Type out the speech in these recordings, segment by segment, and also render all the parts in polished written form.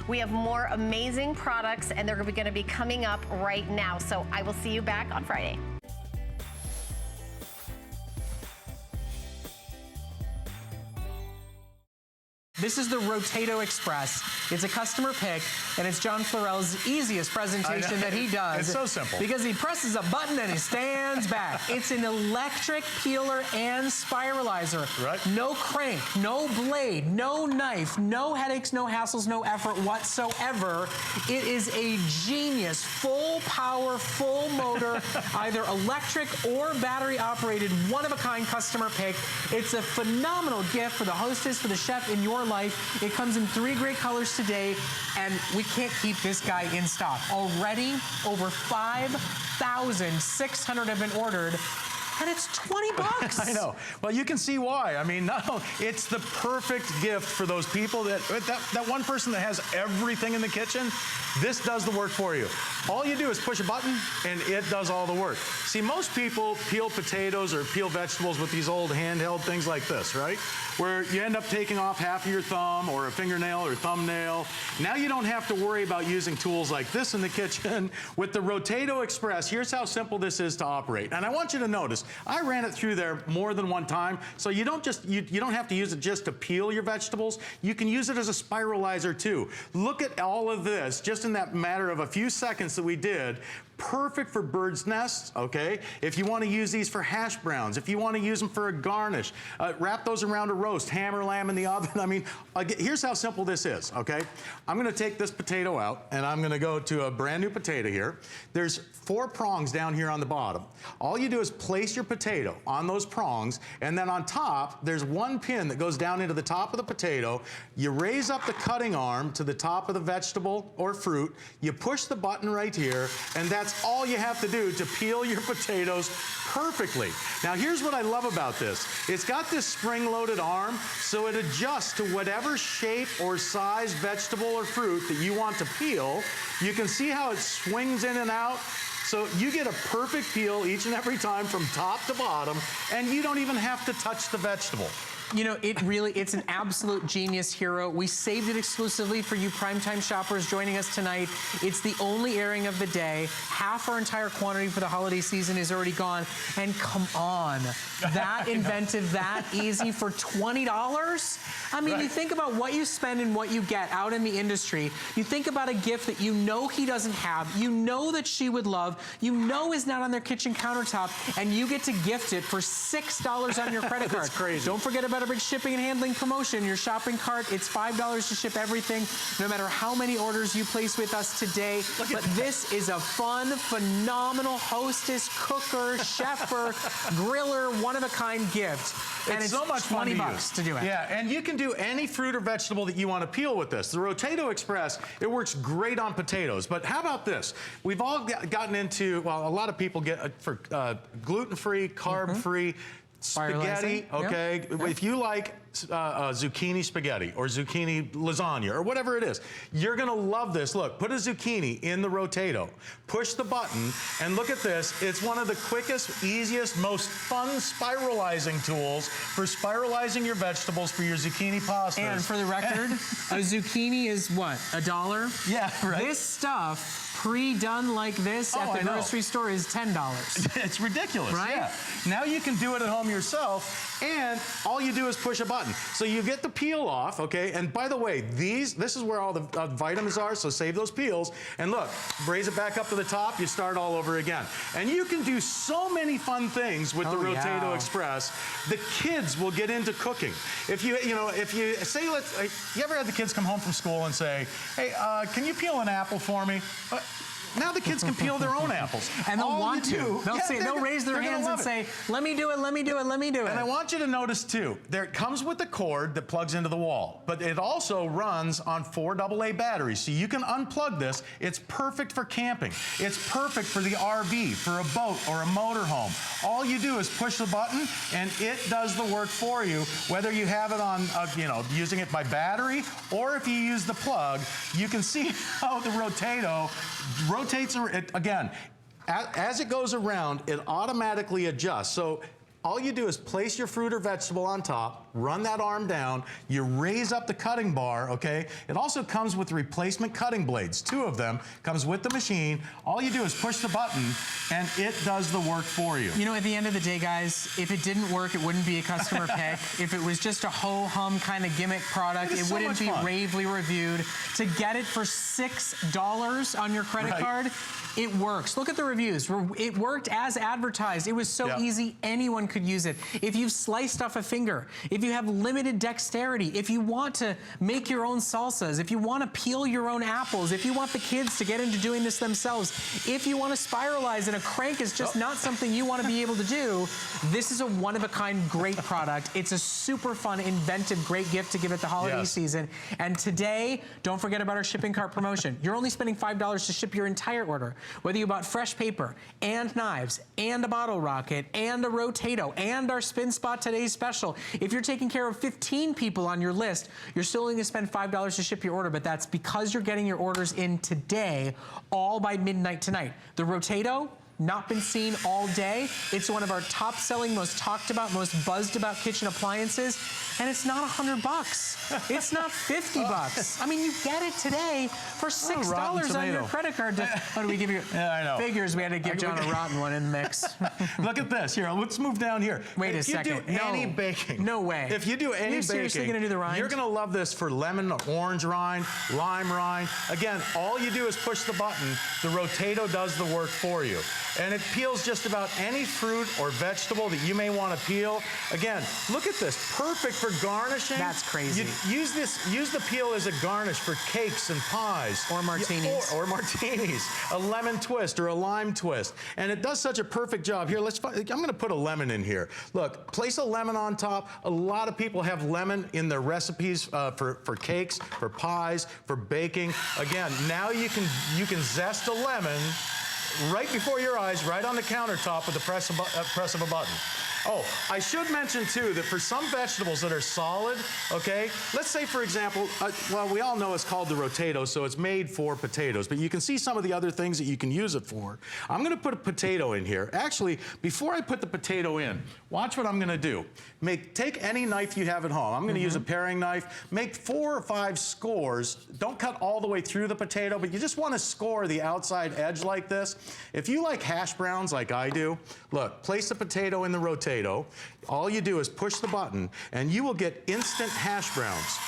We have more amazing products, and they're going to be coming up right now. So I will see you back on Friday. This is the Rotato Express. It's a customer pick, and it's John Florell's easiest presentation that he does. It's so simple. Because he presses a button and he stands back. It's an electric peeler and spiralizer. Right. No crank, no blade, no knife, no headaches, no hassles, no effort whatsoever. It is a genius, full power, full motor, either electric or battery operated, one-of-a-kind customer pick. It's a phenomenal gift for the hostess, for the chef in your life. It comes in 3 great colors today, and we can't keep this guy in stock. Already, over 5,600 have been ordered, and it's 20 bucks. I know. Well, you can see why. I mean, no, it's the perfect gift for those people that one person that has everything in the kitchen. This does the work for you. All you do is push a button, and it does all the work. See, most people peel potatoes or peel vegetables with these old handheld things like this, right? Where you end up taking off half of your thumb or a fingernail or thumbnail. Now you don't have to worry about using tools like this in the kitchen. With the Rotato Express, here's how simple this is to operate. And I want you to notice, I ran it through there more than one time, so you don't have to use it just to peel your vegetables. You can use it as a spiralizer too. Look at all of this, just in that matter of a few seconds that we did. Perfect for bird's nests, okay? If you want to use these for hash browns, if you want to use them for a garnish, wrap those around a roast, hammer lamb in the oven. I mean, here's how simple this is, okay? I'm going to take this potato out, and I'm going to go to a brand new potato here. There's 4 prongs down here on the bottom. All you do is place your potato on those prongs, and then on top, there's 1 pin that goes down into the top of the potato. You raise up the cutting arm to the top of the vegetable or fruit. You push the button right here, and that's all you have to do to peel your potatoes perfectly. Now, here's what I love about this. It's got this spring-loaded arm, so it adjusts to whatever shape or size vegetable or fruit that you want to peel. You can see how it swings in and out. So you get a perfect peel each and every time from top to bottom, and you don't even have to touch the vegetable. You know, it's an absolute genius hero. We saved it exclusively for you primetime shoppers joining us tonight. It's the only airing of the day. Half our entire quantity for the holiday season is already gone. And come on, that inventive, that easy for $20? I mean, You think about what you spend and what you get out in the industry. You think about a gift that you know he doesn't have, you know that she would love, you know is not on their kitchen countertop, and you get to gift it for $6 on your credit card. That's crazy. Don't forget about a big shipping and handling promotion. Your shopping cart, it's $5 to ship everything, no matter how many orders you place with us today. But this is a fun, phenomenal hostess, cooker, chef-er, griller, one-of-a-kind gift. And it's so much fun $20 to do it. Yeah, and you can do any fruit or vegetable that you want to peel with this. The Rotato Express, it works great on potatoes. But how about this? We've all gotten into, well, a lot of people get for gluten-free, carb-free, spaghetti, okay? Yep. If you like zucchini spaghetti or zucchini lasagna or whatever it is, you're gonna love this. Look, put a zucchini in the Rotato, push the button, and look at this. It's one of the quickest, easiest, most fun spiralizing tools for spiralizing your vegetables for your zucchini pastas. And for the record, a zucchini is what, $1? Yeah, right. This stuff, pre-done like this at the grocery store is $10. It's ridiculous, right? Yeah. Now you can do it at home yourself, and all you do is push a button. So you get the peel off, okay? And by the way, this is where all the vitamins are, so save those peels. And look, raise it back up to the top, you start all over again. And you can do so many fun things with the Rotato Express. The kids will get into cooking. If you say, you ever had the kids come home from school and say, hey, can you peel an apple for me? Now the kids can peel their own apples. And they'll want to. They'll raise their hands and say, let me do it, let me do it, let me do it. And I want you to notice too, it comes with a cord that plugs into the wall, but it also runs on 4 AA batteries. So you can unplug this. It's perfect for camping. It's perfect for the RV, for a boat or a motorhome. All you do is push the button and it does the work for you, whether you have it on, using it by battery, or if you use the plug. You can see how the Rotato rotates again. As it goes around, it automatically adjusts. So All you do is place your fruit or vegetable on top, run that arm down, you raise up the cutting bar, okay? It also comes with replacement cutting blades, 2 of them, comes with the machine. All you do is push the button and it does the work for you. You know, at the end of the day, guys, if it didn't work, it wouldn't be a customer pick. If it was just a ho-hum kind of gimmick product, it wouldn't be ravely reviewed. To get it for $6 on your credit card, it works. Look at the reviews. It worked as advertised. It was so easy, anyone could use it. If you've sliced off a finger, if you have limited dexterity, if you want to make your own salsas, if you want to peel your own apples, if you want the kids to get into doing this themselves, if you want to spiralize and a crank is just not something you want to be able to do, this is a one-of-a-kind great product. It's a super fun, inventive, great gift to give at the holiday season. And today, don't forget about our shipping cart promotion. You're only spending $5 to ship your entire order. Whether you bought fresh paper and knives and a bottle rocket and a Rotato and our Spin Spot Today's Special, if you're taking care of 15 people on your list, you're still only going to spend $5 to ship your order, but that's because you're getting your orders in today, all by midnight tonight. The Rotato, not been seen all day. It's one of our top selling, most talked about, most buzzed about kitchen appliances. And it's not $100. It's not $50. I mean, you get it today for $6 on your credit card. What do we give you? I know. Figures, we had to give John a rotten one in the mix. Look at this. Here, let's move down here. Wait a second. If you do any baking. No way. If you do any baking. You're seriously going to do the rind? You're going to love this for lemon, orange rind, lime rind. Again, all you do is push the button. The Rotato does the work for you. And it peels just about any fruit or vegetable that you may want to peel. Again, look at this. Perfect for garnishing. That's crazy. Use the peel as a garnish for cakes and pies. Or martinis. Or martinis. A lemon twist or a lime twist. And it does such a perfect job. Here, I'm going to put a lemon in here. Look, place a lemon on top. A lot of people have lemon in their recipes for cakes, for pies, for baking. Again, now you can zest a lemon right before your eyes, right on the countertop with the press of a button. Oh, I should mention too that for some vegetables that are solid, okay, let's say for example, well, we all know it's called the Rotato, so it's made for potatoes, but you can see some of the other things that you can use it for. I'm gonna put a potato in here. Actually, before I put the potato in, watch what I'm gonna do. Take any knife you have at home. I'm gonna use a paring knife. Make 4 or 5 scores. Don't cut all the way through the potato, but you just wanna score the outside edge like this. If you like hash browns like I do, look, place the potato in the Rotato. All you do is push the button and you will get instant hash browns.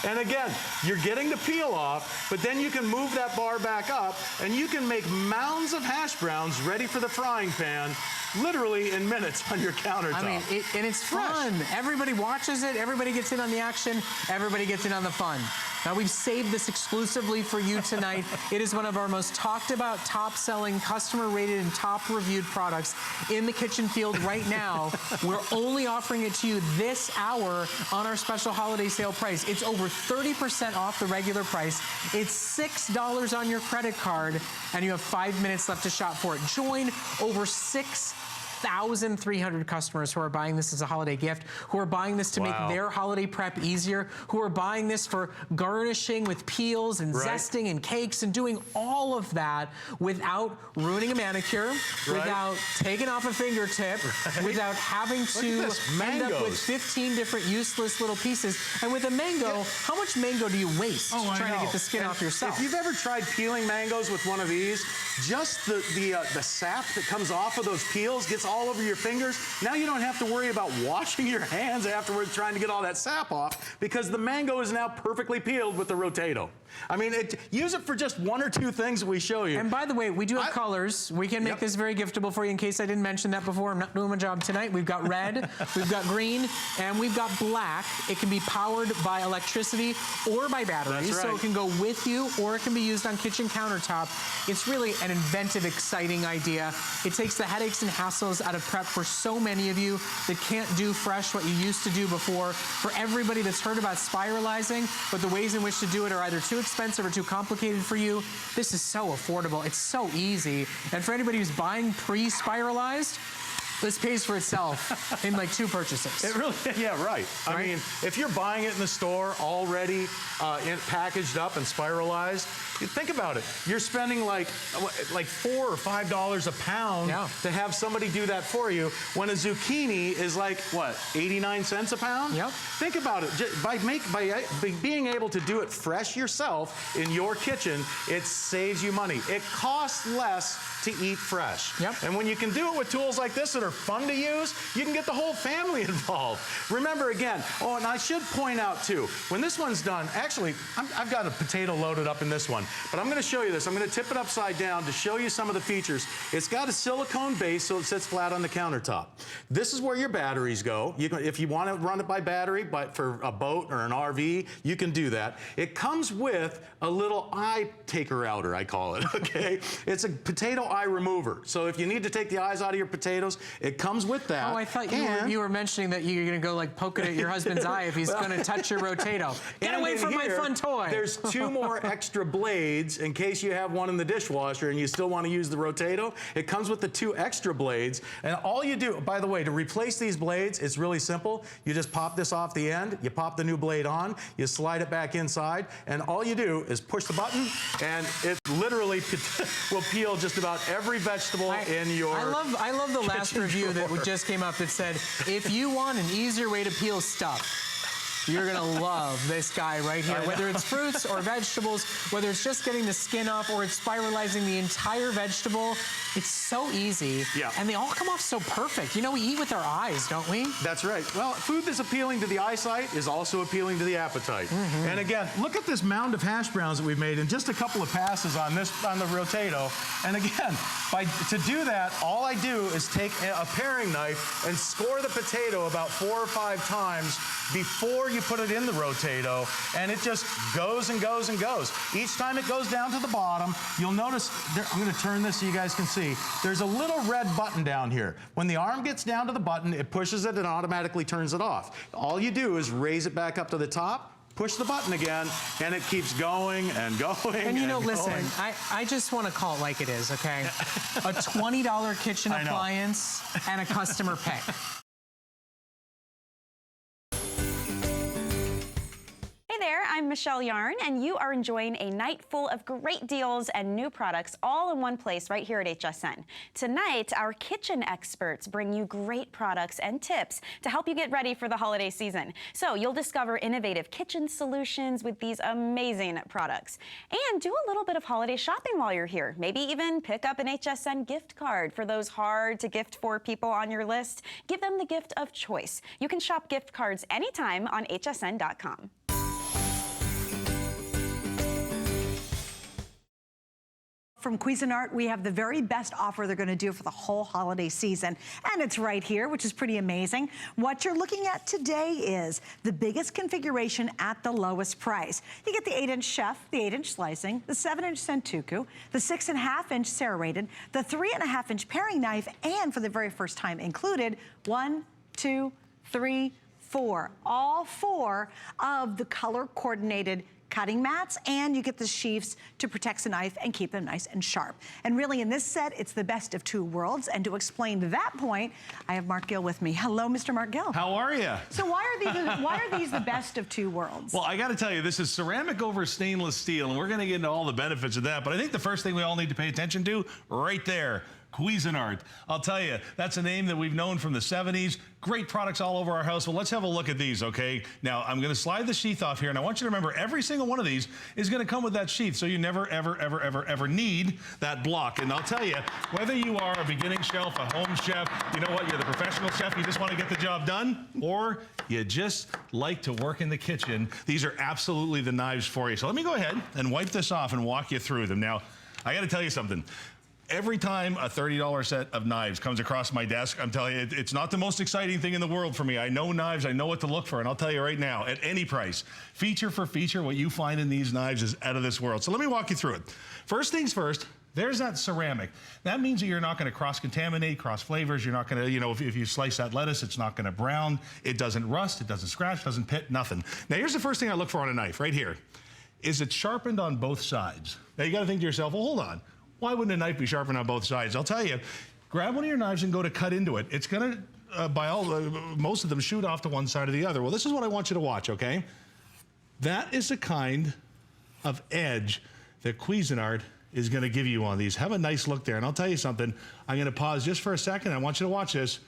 And again, you're getting the peel off, but then you can move that bar back up and you can make mounds of hash browns ready for the frying pan literally in minutes on your countertop. I mean, and it's fun. Everybody watches it, everybody gets in on the action, everybody gets in on the fun. Now, we've saved this exclusively for you tonight. It is one of our most talked about, top-selling, customer-rated, and top-reviewed products in the kitchen field right now. We're only offering it to you this hour on our special holiday sale price. It's over 30% off the regular price. It's $6 on your credit card, and you have 5 minutes left to shop for it. Join over 6,300 customers who are buying this as a holiday gift, who are buying this to make their holiday prep easier, who are buying this for garnishing with peels and zesting and cakes and doing all of that without ruining a manicure, without taking off a fingertip, without having to end up with 15 different useless little pieces. And with a mango, how much mango do you waste trying to get the skin off yourself? If you've ever tried peeling mangoes with one of these, just the sap that comes off of those peels gets all over your fingers. Now you don't have to worry about washing your hands afterwards trying to get all that sap off because the mango is now perfectly peeled with the Rotato. I mean, use it for just 1 or 2 things that we show you. And by the way, we do have colors. We can make this very giftable for you in case I didn't mention that before. I'm not doing my job tonight. We've got red, we've got green, and we've got black. It can be powered by electricity or by batteries. So it can go with you or it can be used on kitchen countertop. It's really an inventive, exciting idea. It takes the headaches and hassles out of prep for so many of you that can't do fresh what you used to do before. For everybody that's heard about spiralizing, but the ways in which to do it are either too expensive or too complicated for you, this is so affordable. It's so easy. And for anybody who's buying pre-spiralized, This pays for itself in like 2 purchases. It really, yeah, right. I mean, if you're buying it in the store already packaged up and spiralized, think about it. You're spending like $4 or $5 a pound to have somebody do that for you, when a zucchini is like, what, 89 cents a pound? Yep. Think about it. By being able to do it fresh yourself in your kitchen, it saves you money. It costs less to eat fresh. Yep. And when you can do it with tools like this that are fun to use, you can get the whole family involved. Remember again, oh, and I should point out too, when this one's done, actually, I've got a potato loaded up in this one, but I'm gonna show you this. I'm gonna tip it upside down to show you some of the features. It's got a silicone base so it sits flat on the countertop. This is where your batteries go. If you wanna run it by battery, but for a boat or an RV, you can do that. It comes with a little eye taker outer, I call it, okay? It's a potato eye remover. So if you need to take the eyes out of your potatoes, it comes with that. Oh, I thought you were mentioning that you're going to go like poke it at your husband's eye if he's going to touch your Rotato. Get away from my fun toy. There's 2 more extra blades in case you have one in the dishwasher and you still want to use the Rotato. It comes with the 2 extra blades. And all you do, by the way, to replace these blades, it's really simple. You just pop this off the end, you pop the new blade on, you slide it back inside, and all you do is push the button, and it literally will peel just about every vegetable in your I love the last review that just came up that said, if you want an easier way to peel stuff, you're gonna love this guy right here. Whether it's fruits or vegetables, whether it's just getting the skin off or it's spiralizing the entire vegetable, it's so easy. Yeah. And they all come off so perfect. You know, we eat with our eyes, don't we? That's right. Well, food that's appealing to the eyesight is also appealing to the appetite. And again, look at this mound of hash browns that we've made in just a couple of passes on the Rotato. And again, to do that, all I do is take a paring knife and score the potato about 4 or 5 times before you put it in the Rotato, and it just goes and goes and goes. Each time it goes down to the bottom, you'll notice, I'm gonna turn this so you guys can see, there's a little red button down here. When the arm gets down to the button, it pushes it and automatically turns it off. All you do is raise it back up to the top, push the button again, and it keeps going and going. And you know, listen, I just want to call it like it is, okay? A $20 kitchen appliance and a customer pay. There, I'm Michelle Yarn, and you are enjoying a night full of great deals and new products all in one place right here at HSN. Tonight, our kitchen experts bring you great products and tips to help you get ready for the holiday season. So you'll discover innovative kitchen solutions with these amazing products. And do a little bit of holiday shopping while you're here. Maybe even pick up an HSN gift card for those hard to gift for people on your list. Give them the gift of choice. You can shop gift cards anytime on hsn.com. From Cuisinart, we have the very best offer they're going to do for the whole holiday season. And it's right here, which is pretty amazing. What you're looking at today is the biggest configuration at the lowest price. You get the 8-inch chef, the 8-inch slicing, the 7-inch Santoku, the 6.5-inch serrated, the 3.5-inch paring knife, and for the very first time included, 1, 2, 3, 4. All 4 of the color-coordinated cutting mats, and you get the sheaths to protect the knife and keep them nice and sharp. And really in this set, it's the best of 2 worlds. And to explain that point, I have Mark Gill with me. Hello, Mr. Mark Gill. How are you? So why are these the best of 2 worlds? Well, I got to tell you, this is ceramic over stainless steel, and we're going to get into all the benefits of that. But I think the first thing we all need to pay attention to, right there, Cuisinart. I'll tell you, that's a name that we've known from the 70s. Great products all over our house. Well, let's have a look at these, okay? Now, I'm going to slide the sheath off here, and I want you to remember every single one of these is going to come with that sheath, so you never, ever, ever, ever, ever need that block. And I'll tell you, whether you are a beginning chef, a home chef, you know what, you're the professional chef, you just want to get the job done, or you just like to work in the kitchen, these are absolutely the knives for you. So let me go ahead and wipe this off and walk you through them. Now, I got to tell you something. Every time a $30 set of knives comes across my desk, I'm telling you, it's not the most exciting thing in the world for me. I know knives, I know what to look for, and I'll tell you right now, at any price, feature for feature, what you find in these knives is out of this world. So let me walk you through it. First things first, there's that ceramic. That means that you're not going to cross-contaminate, cross flavors. You're not going to, you know, if you slice that lettuce, it's not going to brown. It doesn't rust, it doesn't scratch, doesn't pit, nothing. Now here's the first thing I look for on a knife, right here. Is it sharpened on both sides? Now you got to think to yourself, well, hold on. Why wouldn't a knife be sharpened on both sides? I'll tell you, grab one of your knives and go to cut into it. It's gonna, most of them shoot off to one side or the other. Well, this is what I want you to watch, okay? That is the kind of edge that Cuisinart is gonna give you on these. Have a nice look there, and I'll tell you something. I'm gonna pause just for a second. I want you to watch this.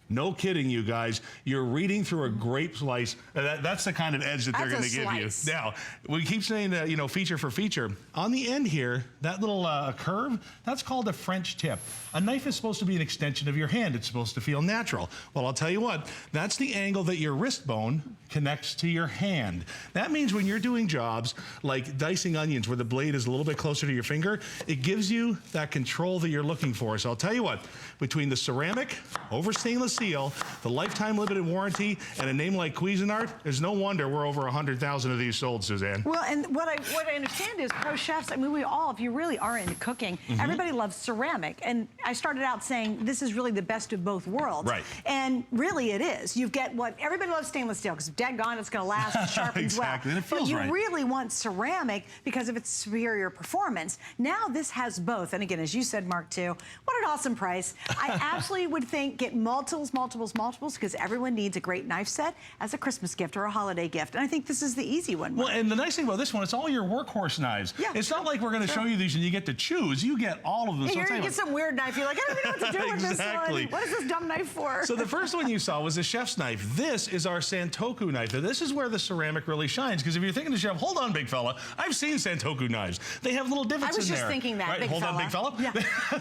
No kidding, you guys. You're reading through a grape slice. That's the kind of edge that they're going to give you. Now, we keep saying, you know, feature for feature. On the end here, that little curve, that's called a French tip. A knife is supposed to be an extension of your hand. It's supposed to feel natural. Well, I'll tell you what, that's the angle that your wrist bone connects to your hand. That means when you're doing jobs like dicing onions where the blade is a little bit closer to your finger, it gives you that control that you're looking for. So I'll tell you what, between the ceramic over stainless steel, the lifetime limited warranty, and a name like Cuisinart, there's no wonder we're over 100,000 of these sold, Suzanne. Well, and what I understand is pro chefs, I mean, we all, if you really are into cooking, everybody loves ceramic. And I started out saying this is really the best of both worlds. Right. And really it is. You get what, everybody loves stainless steel because daggone it's going to last and sharpens exactly. well. And it feels but you right. really want ceramic because of its superior performance. Now this has both. And again, as you said, Mark, too, what an awesome price. I absolutely would think get multiples, because everyone needs a great knife set as a Christmas gift or a holiday gift. And I think this is the easy one. Well, and the nice thing about this one, it's all your workhorse knives. Yeah, it's not like we're going to show you these and you get to choose. You get all of them. Hey, So you get some weird knife. You're like, I don't even know what to do with this one. What is this dumb knife for? So the first one you saw was the chef's knife. This is our Santoku knife. Now, this is where the ceramic really shines, because if you're thinking to chef, hold on, big fella, I've seen Santoku knives. They have little divots in there. I was just thinking that, right? big Hold fella. on, big fella. Yeah.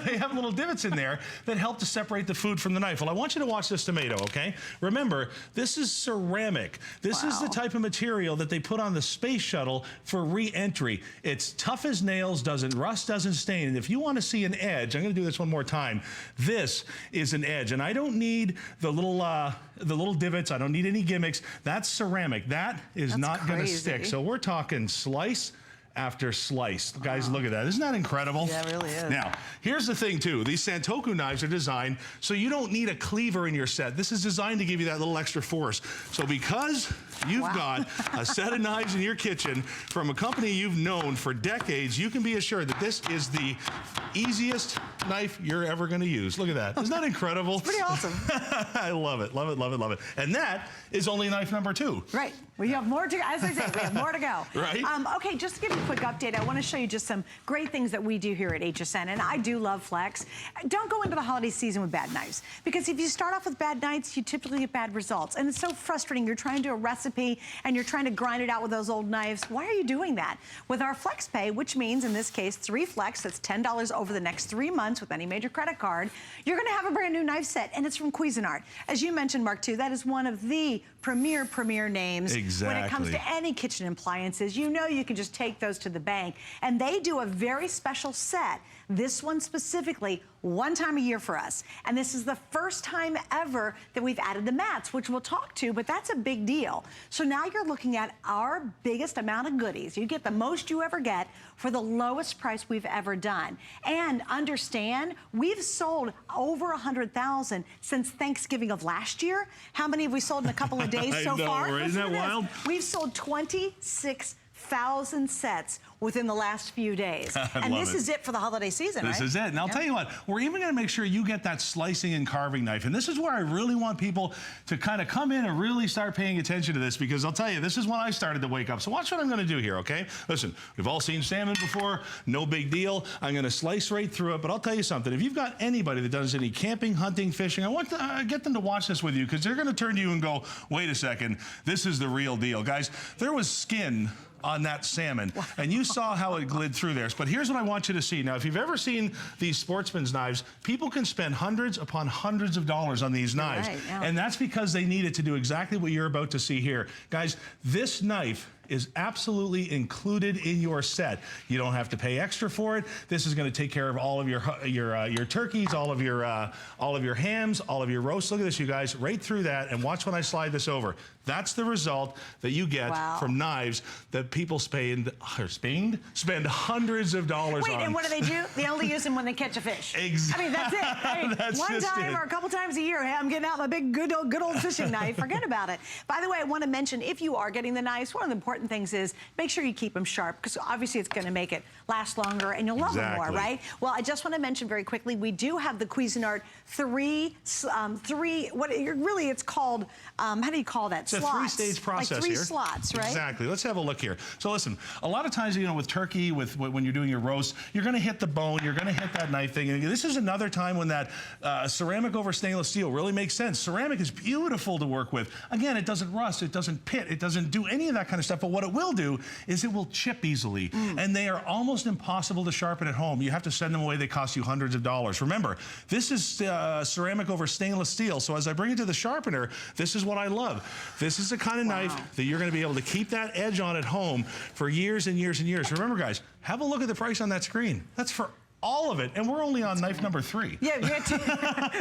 They have little divots in there that help to separate the food from the knife. Well, I want you to watch this tomato, okay? Remember, this is ceramic. This is the type of material that they put on the space shuttle for re-entry. It's tough as nails, doesn't rust, doesn't stain. And if you want to see an edge, I'm going to do this one more time. This is an edge, and I don't need the little divots. I don't need any gimmicks. That's ceramic. That's not going to stick. So we're talking slice after slice. Guys, look at that. Isn't that incredible? Yeah, it really is. Now, here's the thing, too. These Santoku knives are designed so you don't need a cleaver in your set. This is designed to give you that little extra force. So because you've got a set of knives in your kitchen from a company you've known for decades, you can be assured that this is the easiest knife you're ever going to use. Look at that. Isn't that incredible? It's pretty awesome. I love it, love it, love it, love it. And that is only knife number 2. Right. We have more to go. As I said, we have more to go. Right. Okay, just to give you a quick update, I want to show you just some great things that we do here at HSN, and I do love Flex. Don't go into the holiday season with bad knives, because if you start off with bad knives, you typically get bad results, and it's so frustrating. You're trying to do a recipe, and you're trying to grind it out with those old knives. Why are you doing that? With our Flex Pay, which means, in this case, 3 Flex, that's $10 over the next 3 months with any major credit card, you're going to have a brand new knife set, and it's from Cuisinart. As you mentioned, Mark, too, that is one of the premier names when it comes to any kitchen appliances. You know you can just take those to the bank. And they do a very special set, this one specifically, one time a year for us. And this is the first time ever that we've added the mats, which we'll talk to, but that's a big deal. So now you're looking at our biggest amount of goodies. You get the most you ever get for the lowest price we've ever done. And understand, we've sold over 100,000 since Thanksgiving of last year. How many have we sold in a couple of days so far? Right? Isn't that wild? We've sold 26,000 sets within the last few days. And this is it for the holiday season, This right? is it. And I'll tell you what, we're even going to make sure you get that slicing and carving knife. And this is where I really want people to kind of come in and really start paying attention to this, because I'll tell you, this is when I started to wake up. So watch what I'm going to do here, okay? Listen, we've all seen salmon before. No big deal. I'm going to slice right through it. But I'll tell you something. If you've got anybody that does any camping, hunting, fishing, I want to get them to watch this with you, because they're going to turn to you and go, wait a second, this is the real deal. Guys, there was skin on that salmon, and you saw how it glid through there. But here's what I want you to see. Now, if you've ever seen these sportsman's knives, people can spend hundreds upon hundreds of dollars on these knives. Right, yeah. And that's because they need it to do exactly what you're about to see here. Guys, this knife is absolutely included in your set. You don't have to pay extra for it. This is going to take care of all of your turkeys, all of your hams, all of your roasts. Look at this, you guys, right through that, and watch when I slide this over. That's the result that you get from knives that people spend hundreds of dollars on. Wait, and what do? They only use them when they catch a fish. Exactly. I mean, that's it. Right? That's one just time it. or a couple times a year, hey, I'm getting out my big, good old fishing knife. Forget about it. By the way, I want to mention, if you are getting the knives, one of the important important things is make sure you keep them sharp, because obviously it's going to make it last longer and you'll love them more, right? Well, I just want to mention very quickly, we do have the Cuisinart really it's called, how do you call that? It's a three-stage process like three here. slots, right? Exactly. Let's have a look here. So listen, a lot of times, you know, with turkey, when you're doing your roast, you're going to hit the bone, you're going to hit that knife thing. And this is another time when that ceramic over stainless steel really makes sense. Ceramic is beautiful to work with. Again, it doesn't rust, it doesn't pit, it doesn't do any of that kind of stuff. But what it will do is it will chip easily. And they are almost impossible to sharpen at home. You have to send them away. They cost you hundreds of dollars. Remember, this is ceramic over stainless steel. So as I bring it to the sharpener, this is what I love. This is the kind of knife that you're going to be able to keep that edge on at home for years and years and years. Remember, guys, have a look at the price on that screen. That's for all of it, and we're only on knife number 3. Yeah,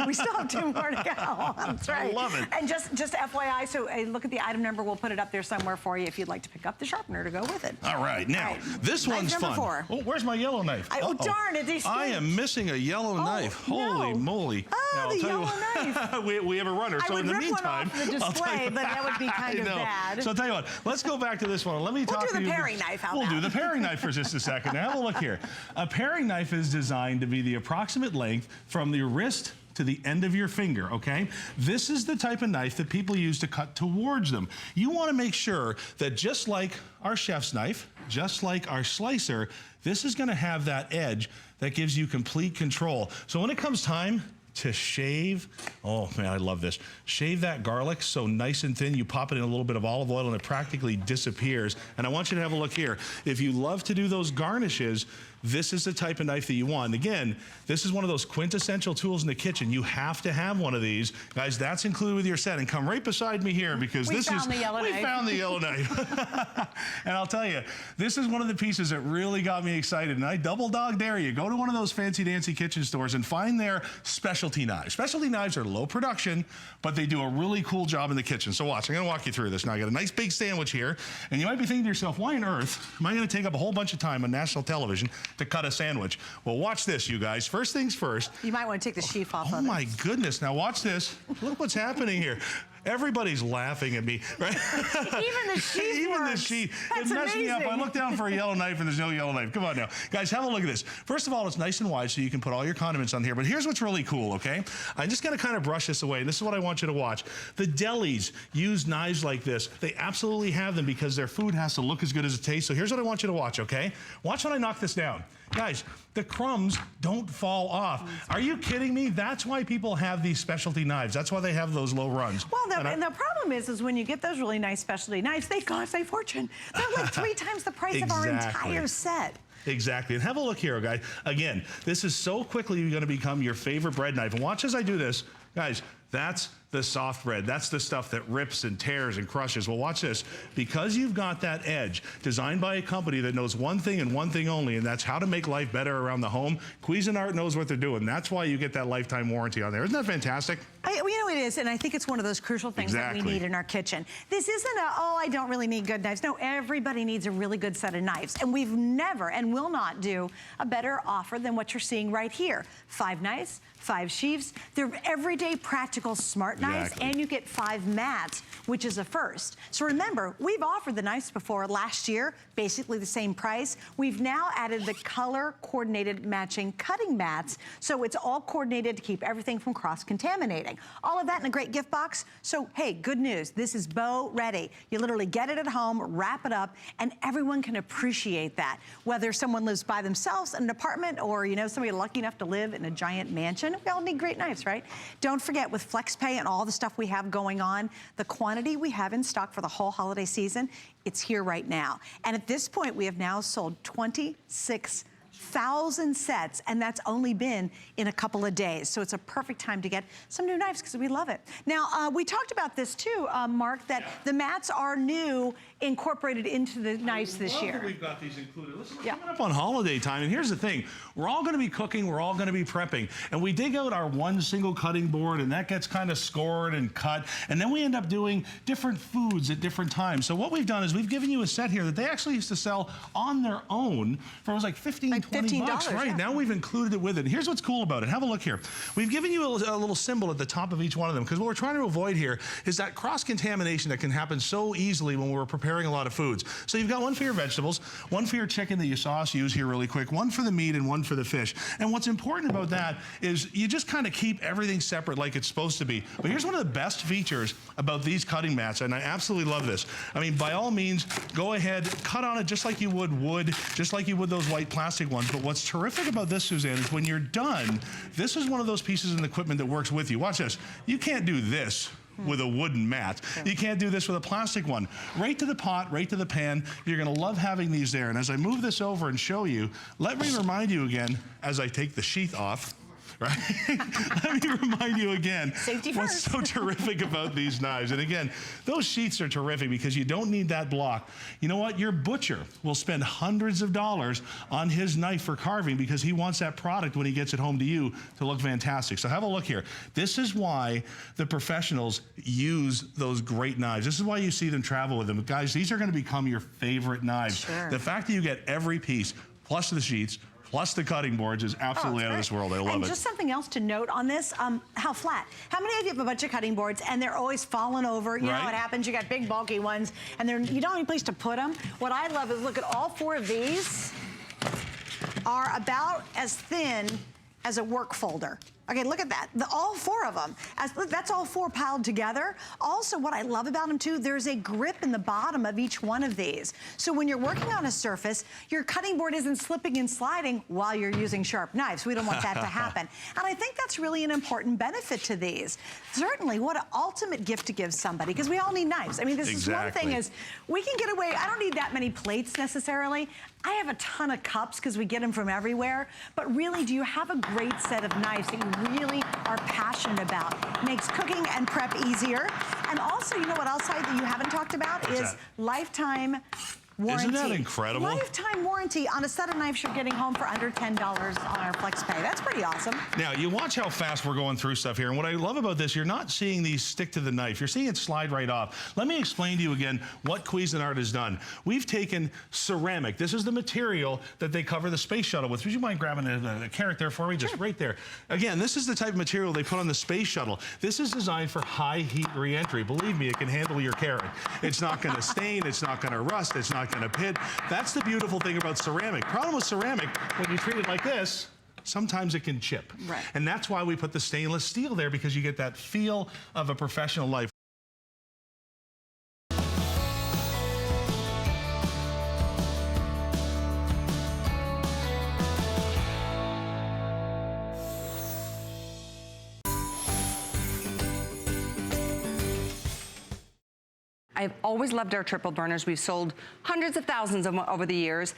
we still have 2 more to go. That's right. I love it. And just FYI, so look at the item number. We'll put it up there somewhere for you if you'd like to pick up the sharpener to go with it. All right, now this Knife one's number fun. 4. Oh, where's my yellow knife? Oh, darn it! I am missing a yellow knife. Holy moly! Oh, now, the yellow knife. we have a runner. So in the meantime, one off the display, but that would be kind of bad. So I'll tell you what. Let's go back to this one. Let me talk to you. We'll do the paring knife. We'll do the paring knife for just a second. Now have a look here. A paring knife is designed to be the approximate length from the wrist to the end of your finger, okay? This is the type of knife that people use to cut towards them. You want to make sure that just like our chef's knife, just like our slicer, this is going to have that edge that gives you complete control. So when it comes time to shave, oh man, I love this. Shave that garlic so nice and thin, you pop it in a little bit of olive oil and it practically disappears. And I want you to have a look here. If you love to do those garnishes, this is the type of knife that you want. And again, this is one of those quintessential tools in the kitchen. You have to have one of these. Guys, that's included with your set. And come right beside me here because we found the yellow knife. And I'll tell you, this is one of the pieces that really got me excited. And I double dog dare you, go to one of those fancy dancy kitchen stores and find their specialty knives. Specialty knives are low production, but they do a really cool job in the kitchen. So watch, I'm gonna walk you through this. Now I got a nice big sandwich here. And you might be thinking to yourself, why on earth am I gonna take up a whole bunch of time on national television to cut a sandwich? Well, watch this, you guys. First things first. You might want to take the sheath off of it. Oh my goodness. Now watch this. Look what's happening here. Everybody's laughing at me, right? Even the sheath Even works. the sheath. That's it messed me up. amazing. I look down for a yellow knife and there's no yellow knife. Come on now. Guys, have a look at this. First of all, it's nice and wide so you can put all your condiments on here. But here's what's really cool, okay? I'm just going to kind of brush this away. And this is what I want you to watch. The delis use knives like this. They absolutely have them because their food has to look as good as it tastes. So here's what I want you to watch, okay? Watch when I knock this down. Guys, the crumbs don't fall off. Are you kidding me? That's why people have these specialty knives. That's why they have those low runs. Well, and the problem is when you get those really nice specialty knives, they cost a fortune. They're like 3 times the price of our entire set. Exactly. And have a look here, guys. Again, this is so quickly going to become your favorite bread knife. And watch as I do this. Guys, that's the soft bread. That's the stuff that rips and tears and crushes. Well, watch this. Because you've got that edge, designed by a company that knows one thing and one thing only, and that's how to make life better around the home, Cuisinart knows what they're doing. That's why you get that lifetime warranty on there. Isn't that fantastic? You know, it is, and I think it's one of those crucial things that we need in our kitchen. This isn't I don't really need good knives. No, everybody needs a really good set of knives, and we've never and will not do a better offer than what you're seeing right here. 5 knives, 5 sheaths. They're everyday practical smart knives, and you get 5 mats, which is a first. So remember, we've offered the knives before last year, basically the same price. We've now added the color coordinated matching cutting mats, so it's all coordinated to keep everything from cross-contaminating. All of that in a great gift box. So hey, good news, this is bow ready. You literally get it at home, wrap it up, and everyone can appreciate that. Whether someone lives by themselves in an apartment or, you know, somebody lucky enough to live in a giant mansion, we all need great knives, right? Don't forget, with FlexPay and all the stuff we have going on, the quantity we have in stock for the whole holiday season, it's here right now. And at this point, we have now sold 26,000 sets, and that's only been in a couple of days. So it's a perfect time to get some new knives because we love it. Now, we talked about this too, Mark, that the mats are new, incorporated into the knives this year. We've got these included. Listen, we're coming up on holiday time, and here's the thing. We're all going to be cooking. We're all going to be prepping. And we dig out our one single cutting board, and that gets kind of scored and cut. And then we end up doing different foods at different times. So what we've done is we've given you a set here that they actually used to sell on their own for, it was like $15, $20, $15, right? yeah. Now we've included it with it. And here's what's cool about it. Have a look here. We've given you a little symbol at the top of each one of them because what we're trying to avoid here is that cross-contamination that can happen so easily when we're preparing a lot of foods. So you've got one for your vegetables, one for your chicken that you saw us use here really quick, one for the meat and one for the fish. And what's important about that is you just kind of keep everything separate like it's supposed to be. But here's one of the best features about these cutting mats, and I absolutely love this. I mean, by all means, go ahead, cut on it just like you would wood, just like you would those white plastic ones. But what's terrific about this, Suzanne, is when you're done, this is one of those pieces of equipment that works with you. Watch this. You can't do this with a wooden mat. You can't do this with a plastic one. Right to the pot, right to the pan. You're gonna love having these there. And as I move this over and show you, let me remind you again, as I take the sheath off, right? Let me remind you again Safety what's first. so terrific about these knives. And again, those sheaths are terrific because you don't need that block. You know what? Your butcher will spend hundreds of dollars on his knife for carving because he wants that product when he gets it home to you to look fantastic. So have a look here. This is why the professionals use those great knives. This is why you see them travel with them. Guys, these are going to become your favorite knives. Sure. The fact that you get every piece, plus the sheets, plus the cutting boards is absolutely out of this world. I love and it. just something else to note on this, how flat. How many of you have a bunch of cutting boards and they're always falling over? You know Right. what happens, you got big bulky ones and you don't have any place to put them. What I love is look at all four of these are about as thin as a work folder. Okay, look at that. All four of them. That's all four piled together. Also, what I love about them too, there's a grip in the bottom of each one of these. So when you're working on a surface, your cutting board isn't slipping and sliding while you're using sharp knives. We don't want that to happen. And I think that's really an important benefit to these. Certainly, what an ultimate gift to give somebody, because we all need knives. I mean, this is one thing is, we can get away, I don't need that many plates necessarily. I have a ton of cups because we get them from everywhere, but really, do you have a great set of knives that you really are passionate about? Makes cooking and prep easier. And also, you know what else that you haven't talked about is lifetime warranty. Isn't that incredible? Lifetime warranty on a set of knives you're getting home for under $10 on our FlexPay. That's pretty awesome. Now, you watch how fast we're going through stuff here, and what I love about this, you're not seeing these stick to the knife. You're seeing it slide right off. Let me explain to you again what Cuisinart has done. We've taken ceramic. This is the material that they cover the space shuttle with. Would you mind grabbing a carrot there for me? Just right there. Again, this is the type of material they put on the space shuttle. This is designed for high heat re-entry. Believe me, it can handle your carrot. It's not going to stain. It's not going to rust. It's not going to pit. That's the beautiful thing about ceramic. Problem with ceramic, when you treat it like this, sometimes it can chip. Right. And that's why we put the stainless steel there, because you get that feel of a professional life. I've always loved our triple burners. We've sold hundreds of thousands of them over the years.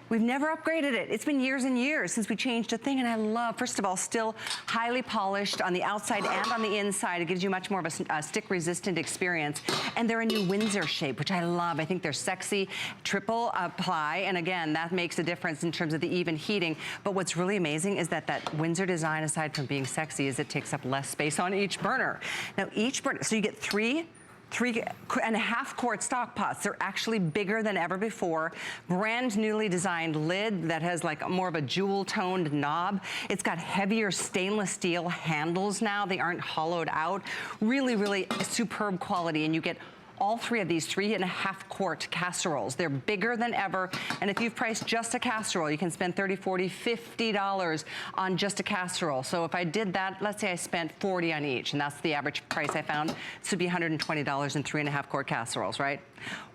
We've never upgraded it. It's been years and years since we changed a thing, and I love, first of all, still highly polished on the outside and on the inside. It gives you much more of a stick-resistant experience. And they're a new Windsor shape, which I love. I think they're sexy, triple ply, and again, that makes a difference in terms of the even heating. But what's really amazing is that that Windsor design, aside from being sexy, is it takes up less space on each burner. Now, each burner, so you get three 3.5 quart stock pots. They're actually bigger than ever before. Brand newly designed lid that has like more of a jewel toned knob. It's got heavier stainless steel handles now. They aren't hollowed out. Really, really superb quality, and you get all three of these 3.5 quart casseroles. They're bigger than ever, and if you've priced just a casserole, you can spend $30, $40, $50 on just a casserole. So if I did that, let's say I spent $40 on each, and that's the average price I found. This would be $120 in 3.5 quart casseroles, right?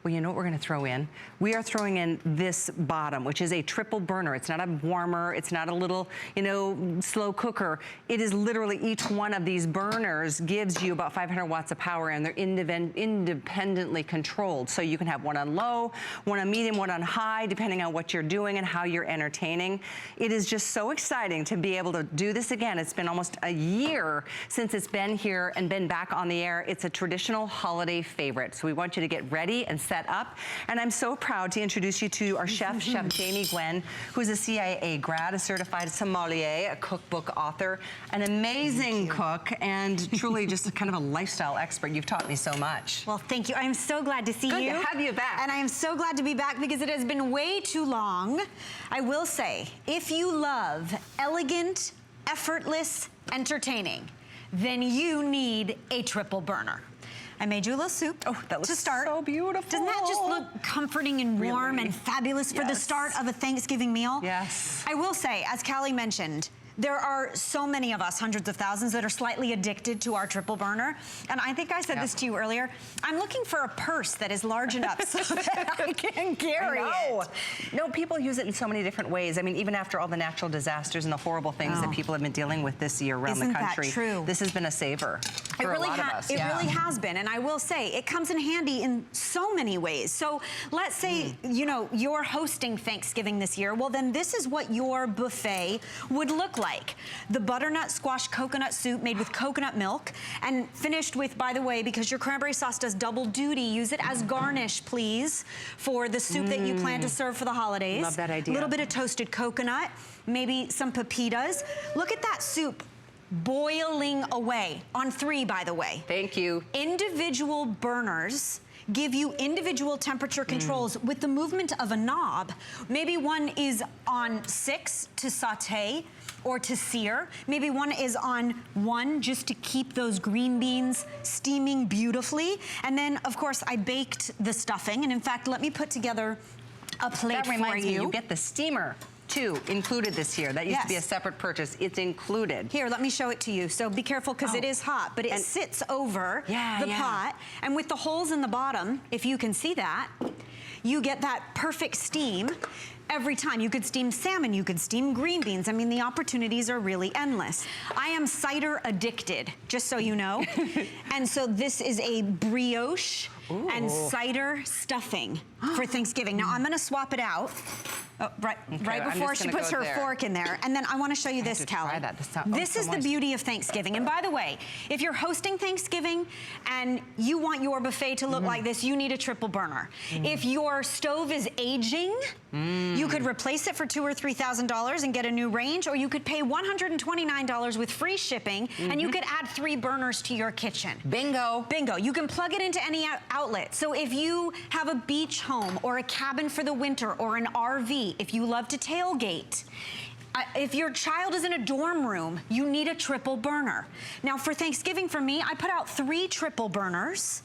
Well, you know what we're gonna throw in? We are throwing in this bottom, which is a triple burner. It's not a warmer, it's not a little, you know, slow cooker. It is literally each one of these burners gives you about 500 watts of power, and they're independently controlled. So you can have one on low, one on medium, one on high, depending on what you're doing and how you're entertaining. It is just so exciting to be able to do this again. It's been almost a year since it's been here and been back on the air. It's a traditional holiday favorite. So we want you to get ready ready and set up. And I'm so proud to introduce you to our chef, Chef Jamie Gwen, who's a CIA grad, a certified sommelier, a cookbook author, an amazing cook, and truly just kind of a lifestyle expert. You've taught me so much. Well, thank you. I'm so glad to see you. Good to have you back. And I am so glad to be back because it has been way too long. I will say, if you love elegant, effortless, entertaining, then you need a triple burner. I made you a little soup that looks to start. so beautiful. Doesn't that just look comforting and warm and fabulous for the start of a Thanksgiving meal? Yes. I will say, as Callie mentioned, there are so many of us, hundreds of thousands, that are slightly addicted to our triple burner. And I think I said this to you earlier. I'm looking for a purse that is large enough so that I can carry it. No, people use it in so many different ways. I mean, even after all the natural disasters and the horrible things that people have been dealing with this year around the country, true? This has been a saver for a lot of us. It really has been. And I will say, it comes in handy in so many ways. So let's say, you know, you're hosting Thanksgiving this year. Well, then this is what your buffet would look like. The butternut squash coconut soup made with coconut milk and finished with, by the way, because your cranberry sauce does double duty, use it as garnish, please, for the soup that you plan to serve for the holidays. Love that idea. A little bit of toasted coconut, maybe some pepitas. Look at that soup boiling away on 3, by the way. Thank you. Individual burners give you individual temperature controls with the movement of a knob. Maybe one is on 6 to saute or to sear. Maybe one is on 1 just to keep those green beans steaming beautifully. And then, of course, I baked the stuffing. And in fact, let me put together a plate for you. That reminds me, you get the steamer too included this year. That used to be a separate purchase. It's included. Here, let me show it to you. So be careful because it is hot, but it sits over the pot. And with the holes in the bottom, if you can see that, you get that perfect steam every time. You could steam salmon, you could steam green beans. I mean, the opportunities are really endless. I am cider addicted, just so you know. And so this is a brioche and cider stuffing for Thanksgiving. Now I'm gonna swap it out. Right before she puts her fork in there. And then I wanna show you this, Callie. This is the beauty of Thanksgiving. And by the way, if you're hosting Thanksgiving and you want your buffet to look like this, you need a triple burner. If your stove is aging, you could replace it for $2,000 or $3,000 and get a new range, or you could pay $129 with free shipping, and you could add 3 burners to your kitchen. Bingo. Bingo. You can plug it into any outlet. So if you have a beach home or a cabin for the winter or an RV, if you love to tailgate, if your child is in a dorm room, you need a triple burner. Now for Thanksgiving for me, I put out 3 triple burners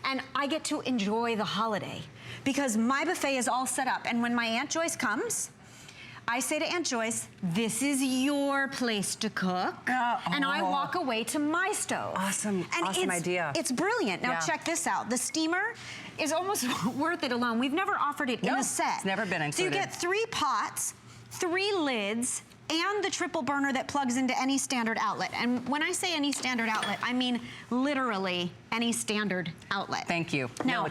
and I get to enjoy the holiday because my buffet is all set up. And when my Aunt Joyce comes, I say to Aunt Joyce, this is your place to cook. And I walk away to my stove. Awesome, awesome idea. It's brilliant. Now check this out. The steamer is almost worth it alone. We've never offered it in a set. It's never been included. So you get 3 pots, 3 lids, and the triple burner that plugs into any standard outlet. And when I say any standard outlet, I mean literally any standard outlet. Thank you. Now,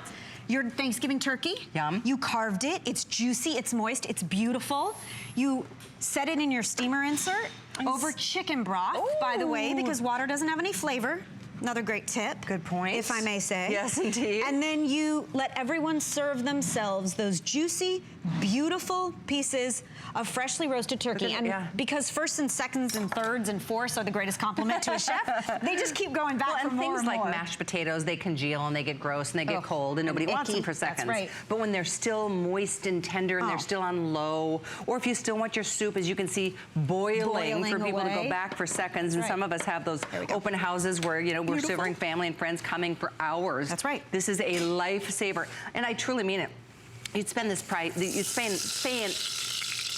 your Thanksgiving turkey, you carved it, it's juicy, it's moist, it's beautiful. You set it in your steamer insert over chicken broth, by the way, because water doesn't have any flavor. Another great tip. Good point. If I may say. Yes, indeed. And then you let everyone serve themselves those juicy, beautiful pieces of freshly roasted turkey. And because firsts and seconds and thirds and fourths are the greatest compliment to a chef, they just keep going back for more and more. Things like mashed potatoes, they congeal and they get gross and they get cold and nobody wants them for seconds. That's right. But when they're still moist and tender and they're still on low, or if you still want your soup, as you can see, boiling for people to go back for seconds. And some of us have those open houses where, you know, we're serving family and friends coming for hours. That's right. This is a lifesaver. And I truly mean it. You'd spend this price, you'd spend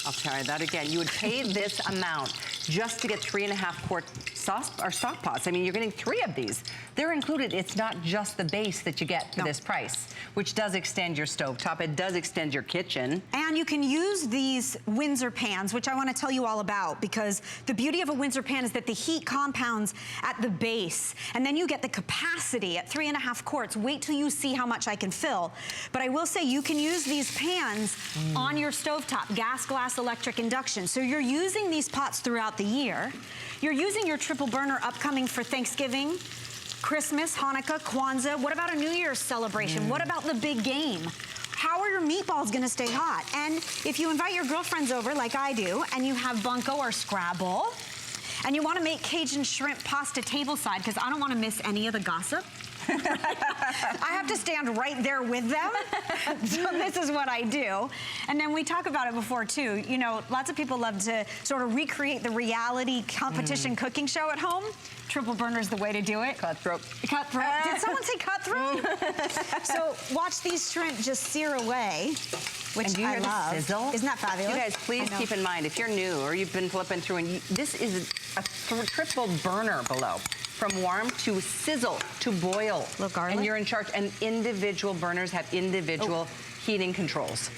I'll try that again. You would pay this amount just to get 3.5 quart sauce or stock pots. I mean, you're getting 3 of these. They're included. It's not just the base that you get for this price, which does extend your stovetop. It does extend your kitchen. And you can use these Windsor pans, which I want to tell you all about, because the beauty of a Windsor pan is that the heat compounds at the base, and then you get the capacity at 3.5 quarts. Wait till you see how much I can fill. But I will say you can use these pans on your stovetop, gas, glass, electric, induction. So you're using these pots throughout the year. You're using your triple burner upcoming for Thanksgiving. Christmas, Hanukkah, Kwanzaa. What about a New Year's celebration? What about the big game? How are your meatballs gonna stay hot? And if you invite your girlfriends over like I do, and you have Bunko or Scrabble, and you wanna make Cajun shrimp pasta tableside, because I don't wanna miss any of the gossip. I have to stand right there with them. So this is what I do. And then we talk about it before too. You know, lots of people love to sort of recreate the reality competition cooking show at home. Triple burner is the way to do it. Cutthroat. Cutthroat. Did someone say cutthroat? So watch these shrimp just sear away, which and do you I hear love. The sizzle? Isn't that fabulous? You guys, please keep in mind, if you're new or you've been flipping through, and this is a triple burner below. From warm to sizzle to boil. Look, garlic. And you're in charge. And individual burners have individual heating controls.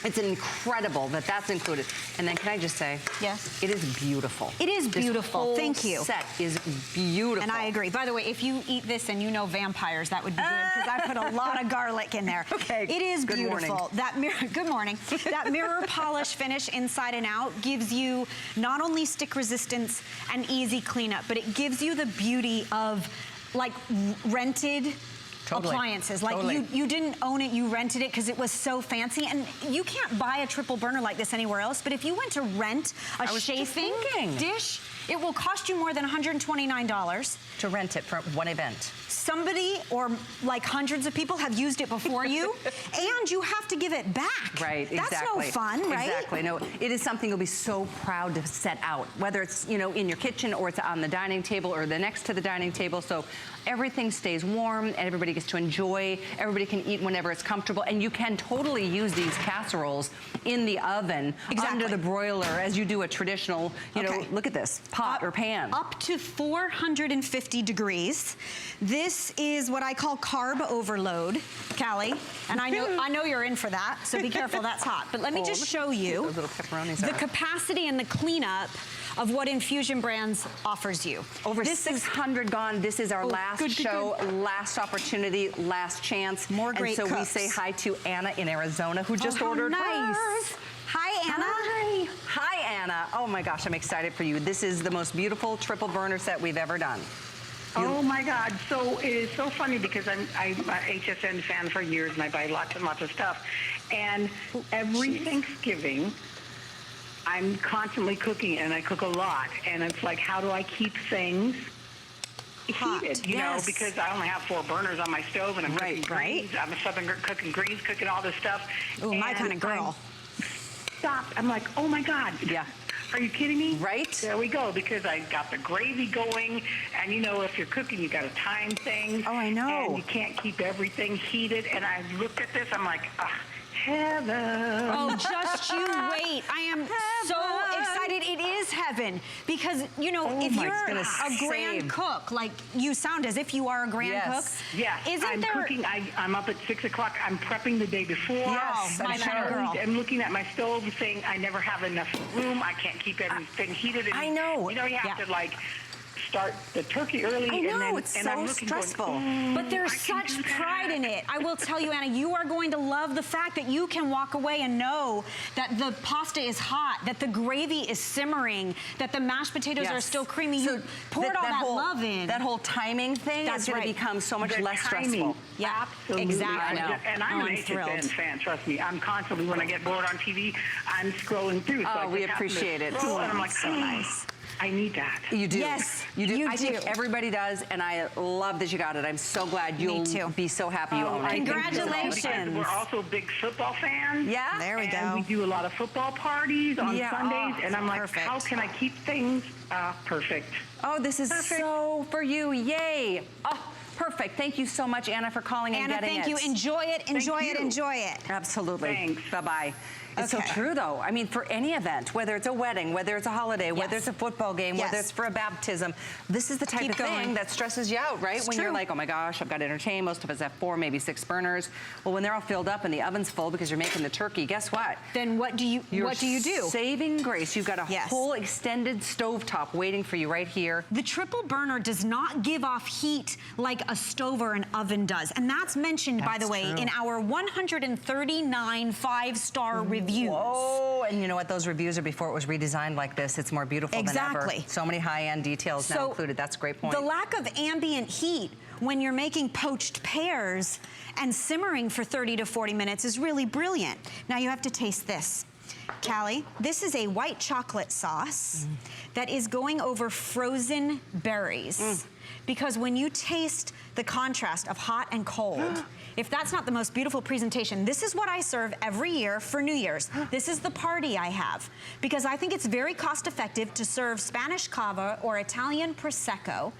It's incredible that that's included. And then can I just say, yes, it is beautiful. It is beautiful. Thank you. This set is beautiful. And I agree. By the way, if you eat this and you know vampires, that would be good, because I put a lot of garlic in there. Okay. It is Good beautiful. morning. That mirror. Good morning. That mirror polish finish inside and out gives you not only stick resistance and easy cleanup, but it gives you the beauty of like rented appliances. Like you didn't own it, you rented it because it was so fancy. And you can't buy a triple burner like this anywhere else, but if you went to rent a chafing dish, it will cost you more than $129 to rent it for one event. Somebody or like hundreds of people have used it before you, and you have to give it back. Right, exactly. That's no fun, right? Exactly. No, it is something you'll be so proud to set out, whether it's, you know, in your kitchen or it's on the dining table or the next to the dining table. So everything stays warm and everybody gets to enjoy. Everybody can eat whenever it's comfortable, and you can totally use these casseroles in the oven under the broiler as you do a traditional, you know, look at this, pot or pan. Up to 450 degrees. This is what I call carb overload, Callie, and I know you're in for that, so be careful, that's hot. But let me just show you those little pepperonis the capacity and the cleanup of what Infusion Brands offers you. Over 600 gone. This is our last show, last opportunity, last chance. More great And so cooks. we say hi to Anna in Arizona, who just ordered hers. Hi, Anna. Hi. Hi, Anna. Oh my gosh, I'm excited for you. This is the most beautiful triple burner set we've ever done. Oh my God! So it is so funny because I'm a HSN fan for years, and I buy lots and lots of stuff. And every Thanksgiving, I'm constantly cooking, and I cook a lot. And it's like, how do I keep things heated? You know, because I only have 4 burners on my stove, and I'm cooking greens. I'm a Southern cooking greens, cooking all this stuff. Ooh, my kind of girl. I'm like, oh my God. Yeah. Are you kidding me? Right. There we go, because I got the gravy going, and you know, if you're cooking, you got to time things. Oh, I know. And you can't keep everything heated. And I looked at this, I'm like, heaven. Oh, just you wait. I am so excited. It is heaven. Because, you know, if you're a grand cook, like you sound as if you are a grand cook. Yeah. Isn't there... cooking. I'm up at 6 o'clock. I'm prepping the day before. Yes, my kind of girl. I'm looking at my stove saying I never have enough room. I can't keep everything heated. And, I know. You know, you have to, like, start the turkey early. I know, and then, it's and so I'm looking stressful. Going, but there's such pride in it. I will tell you, Anna, you are going to love the fact that you can walk away and know that the pasta is hot, that the gravy is simmering, that the mashed potatoes are still creamy. So you poured all that love in. That whole timing thing is going to become so much less stressful. Yeah, absolutely. Exactly. And I'm an HSN fan, trust me. I'm constantly, when I get bored on TV, I'm scrolling through. So Oh, we appreciate it. And I'm like, so nice. I need that. You do. Yes, you do. you I think do. everybody does, and I love that you got it. I'm so glad you'll be so happy you own it. Congratulations. Because we're also big football fans. Yeah. There we go. And we do a lot of football parties on Sundays, and I'm like, perfect. how can I keep things perfect? Oh, this is so for you. Yay. Oh, perfect. Thank you so much, Anna, for calling and Anna, getting thank you. Enjoy it, enjoy it, enjoy it. Absolutely. Thanks. Bye-bye. It's so true, though. I mean, for any event, whether it's a wedding, whether it's a holiday, whether it's a football game, whether it's for a baptism, this is the type of thing that stresses you out, right? When you're like, oh my gosh, I've got to entertain. Most of us have 4, maybe 6 burners. Well, when they're all filled up and the oven's full because you're making the turkey, guess what? Then what do you do? Saving grace. You've got a whole extended stovetop waiting for you right here. The triple burner does not give off heat like a stove or an oven does. And that's mentioned, by the way, in our 139 5-star reviews. Oh, and you know what? Those reviews are before it was redesigned like this. It's more beautiful than ever. So many high-end details now included. That's a great point. The lack of ambient heat when you're making poached pears and simmering for 30 to 40 minutes is really brilliant. Now you have to taste this. Callie, this is a white chocolate sauce that is going over frozen berries. Because when you taste the contrast of hot and cold, if that's not the most beautiful presentation, this is what I serve every year for New Year's. This is the party I have. Because I think it's very cost effective to serve Spanish cava or Italian prosecco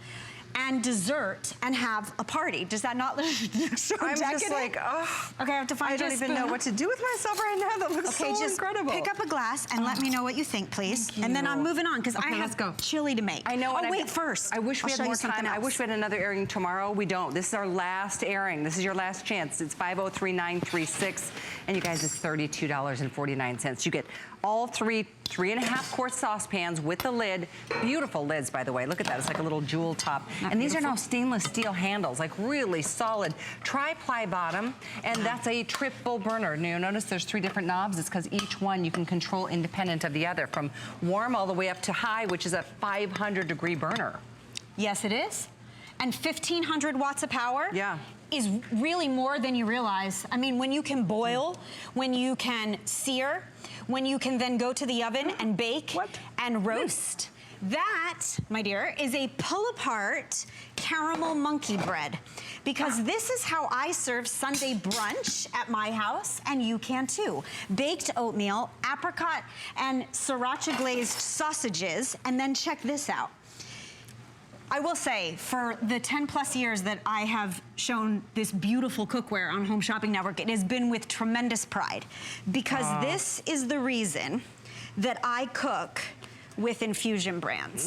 and dessert and have a party. Does that not look so I'm decadent? just like, oh. Okay, I have to find I don't even know what to do with myself right now. That looks so just incredible. Pick up a glass and let me know what you think, please. And then I'm moving on because I have chili to make. I know. Oh, wait, first. I wish we had more time. I wish we had another airing tomorrow. We don't. This is our last airing. This is your last chance. It's 503936. And you guys, it's $32.49. You get all 3.5 quart saucepans with the lid. Beautiful lids, by the way. Look at that. It's like a little jewel top. And these are now stainless steel handles, like really solid tri-ply bottom. And that's a triple burner. Now you'll notice there's 3 different knobs. It's because each one you can control independent of the other, from warm all the way up to high, which is a 500-degree burner. Yes, it is. And 1,500 watts of power. Yeah. Is really more than you realize. I mean, when you can boil, when you can sear, when you can then go to the oven and bake and roast. That, my dear, is a pull-apart caramel monkey bread. Because this is how I serve Sunday brunch at my house, and you can too. Baked oatmeal, apricot and sriracha glazed sausages, and then check this out. I will say, for the 10 plus years that I have shown this beautiful cookware on Home Shopping Network, it has been with tremendous pride. Because this is the reason that I cook with infusion brands.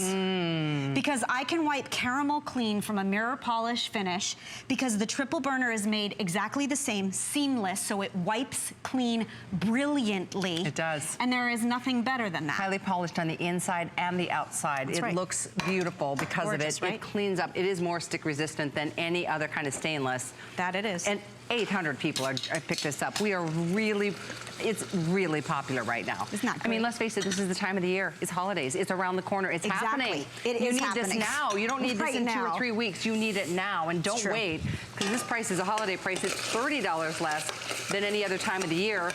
Because I can wipe caramel clean from a mirror polish finish, because the triple burner is made exactly the same, seamless, so it wipes clean brilliantly. It does. And there is nothing better than that. Highly polished on the inside and the outside. That's it looks beautiful because Gorgeous, of it. right? It cleans up. It is more stick resistant than any other kind of stainless. That it is. And 800 people have picked this up. We are really, it's really popular right now. Isn't that great? I mean, let's face it, this is the time of the year. It's holidays. It's around the corner. It's happening. It you is need happening. this now. You don't need this in 2 or 3 weeks. You need it now. And don't wait, because this price is a holiday price. It's $30 less than any other time of the year.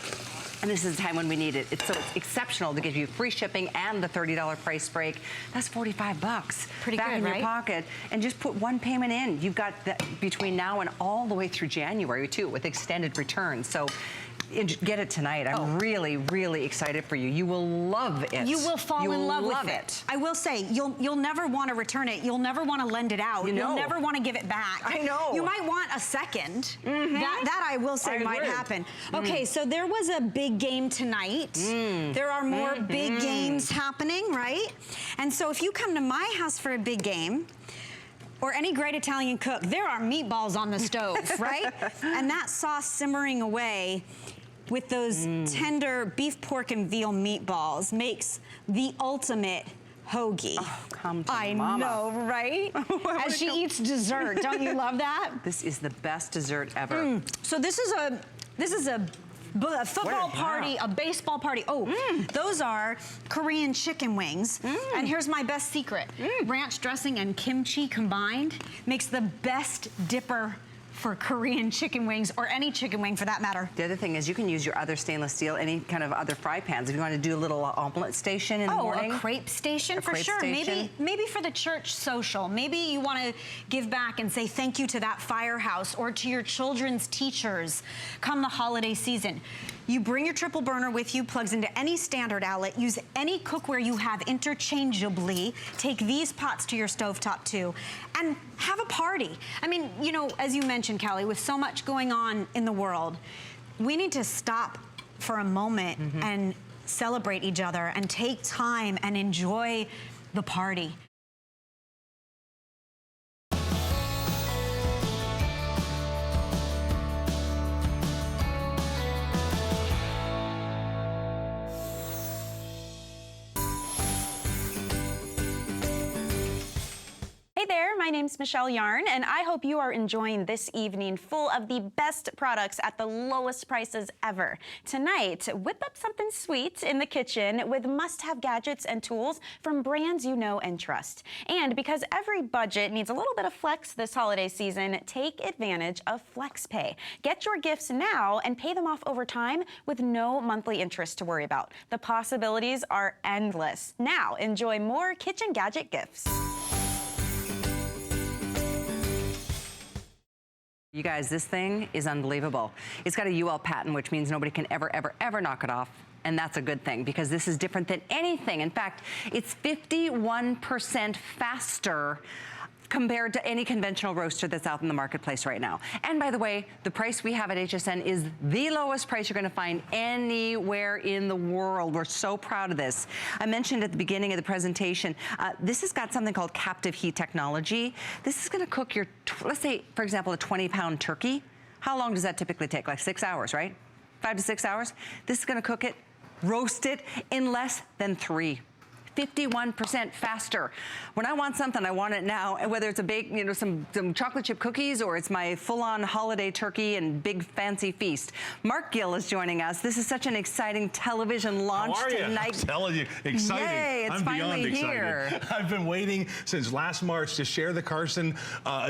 And this is the time when we need it. It's so exceptional to give you free shipping and the $30 price break. That's $45. Pretty back good, in your right? pocket. And just put one payment in. You've got that between now and all the way through January too, with extended returns. So get it tonight. I'm really, really excited for you. You will love it. You will fall in love with it. it. I will say, you'll never want to return it. You'll never want to lend it out. You'll never want to give it back. I know. You might want a second. That I will say might happen. Okay, so there was a big game tonight. There are more big games happening, right? And so if you come to my house for a big game, or any great Italian cook, there are meatballs on the stove, right? And that sauce simmering away with those tender beef, pork, and veal meatballs makes the ultimate hoagie. Oh, come to I mama. know, right? As she eats dessert, don't you love that? This is the best dessert ever. So this is a football party, a baseball party. Oh, those are Korean chicken wings. And here's my best secret. Ranch dressing and kimchi combined makes the best dipper for Korean chicken wings, or any chicken wing for that matter. The other thing is you can use your other stainless steel, any kind of other fry pans. If you want to do a little omelet station in the morning. A crepe station for crepe sure. station. Maybe for the church social. Maybe you want to give back and say thank you to that firehouse or to your children's teachers come the holiday season. You bring your triple burner with you, plugs into any standard outlet, use any cookware you have interchangeably, take these pots to your stovetop too, and have a party. I mean, you know, as you mentioned, Callie, with so much going on in the world, we need to stop for a moment and celebrate each other and take time and enjoy the party. Hey there, my name's Michelle Yarn, and I hope you are enjoying this evening full of the best products at the lowest prices ever. Tonight, whip up something sweet in the kitchen with must-have gadgets and tools from brands you know and trust. And because every budget needs a little bit of flex this holiday season, take advantage of FlexPay. Get your gifts now and pay them off over time with no monthly interest to worry about. The possibilities are endless. Now, enjoy more kitchen gadget gifts. You guys, this thing is unbelievable. It's got a UL patent, which means nobody can ever knock it off. And that's a good thing because this is different than anything. In fact, it's 51% faster compared to any conventional roaster that's out in the marketplace right now. And by the way, the price we have at HSN is the lowest price you're gonna find anywhere in the world. We're so proud of this. I mentioned at the beginning of the presentation, this has got something called captive heat technology. This is gonna cook your, let's say, for example, a 20-pound turkey. How long does that typically take? Like 6 hours, right? 5 to 6 hours? This is gonna cook it, roast it in less than 3. 51% faster. When I want something, I want it now. And whether it's a bake, you know, some chocolate chip cookies or it's my full-on holiday turkey and big fancy feast. Mark Gill is joining us. This is such an exciting television launch tonight. I'm telling you, exciting. Yay, it's I'm finally beyond here. excited. I've been waiting since last March to share the Carson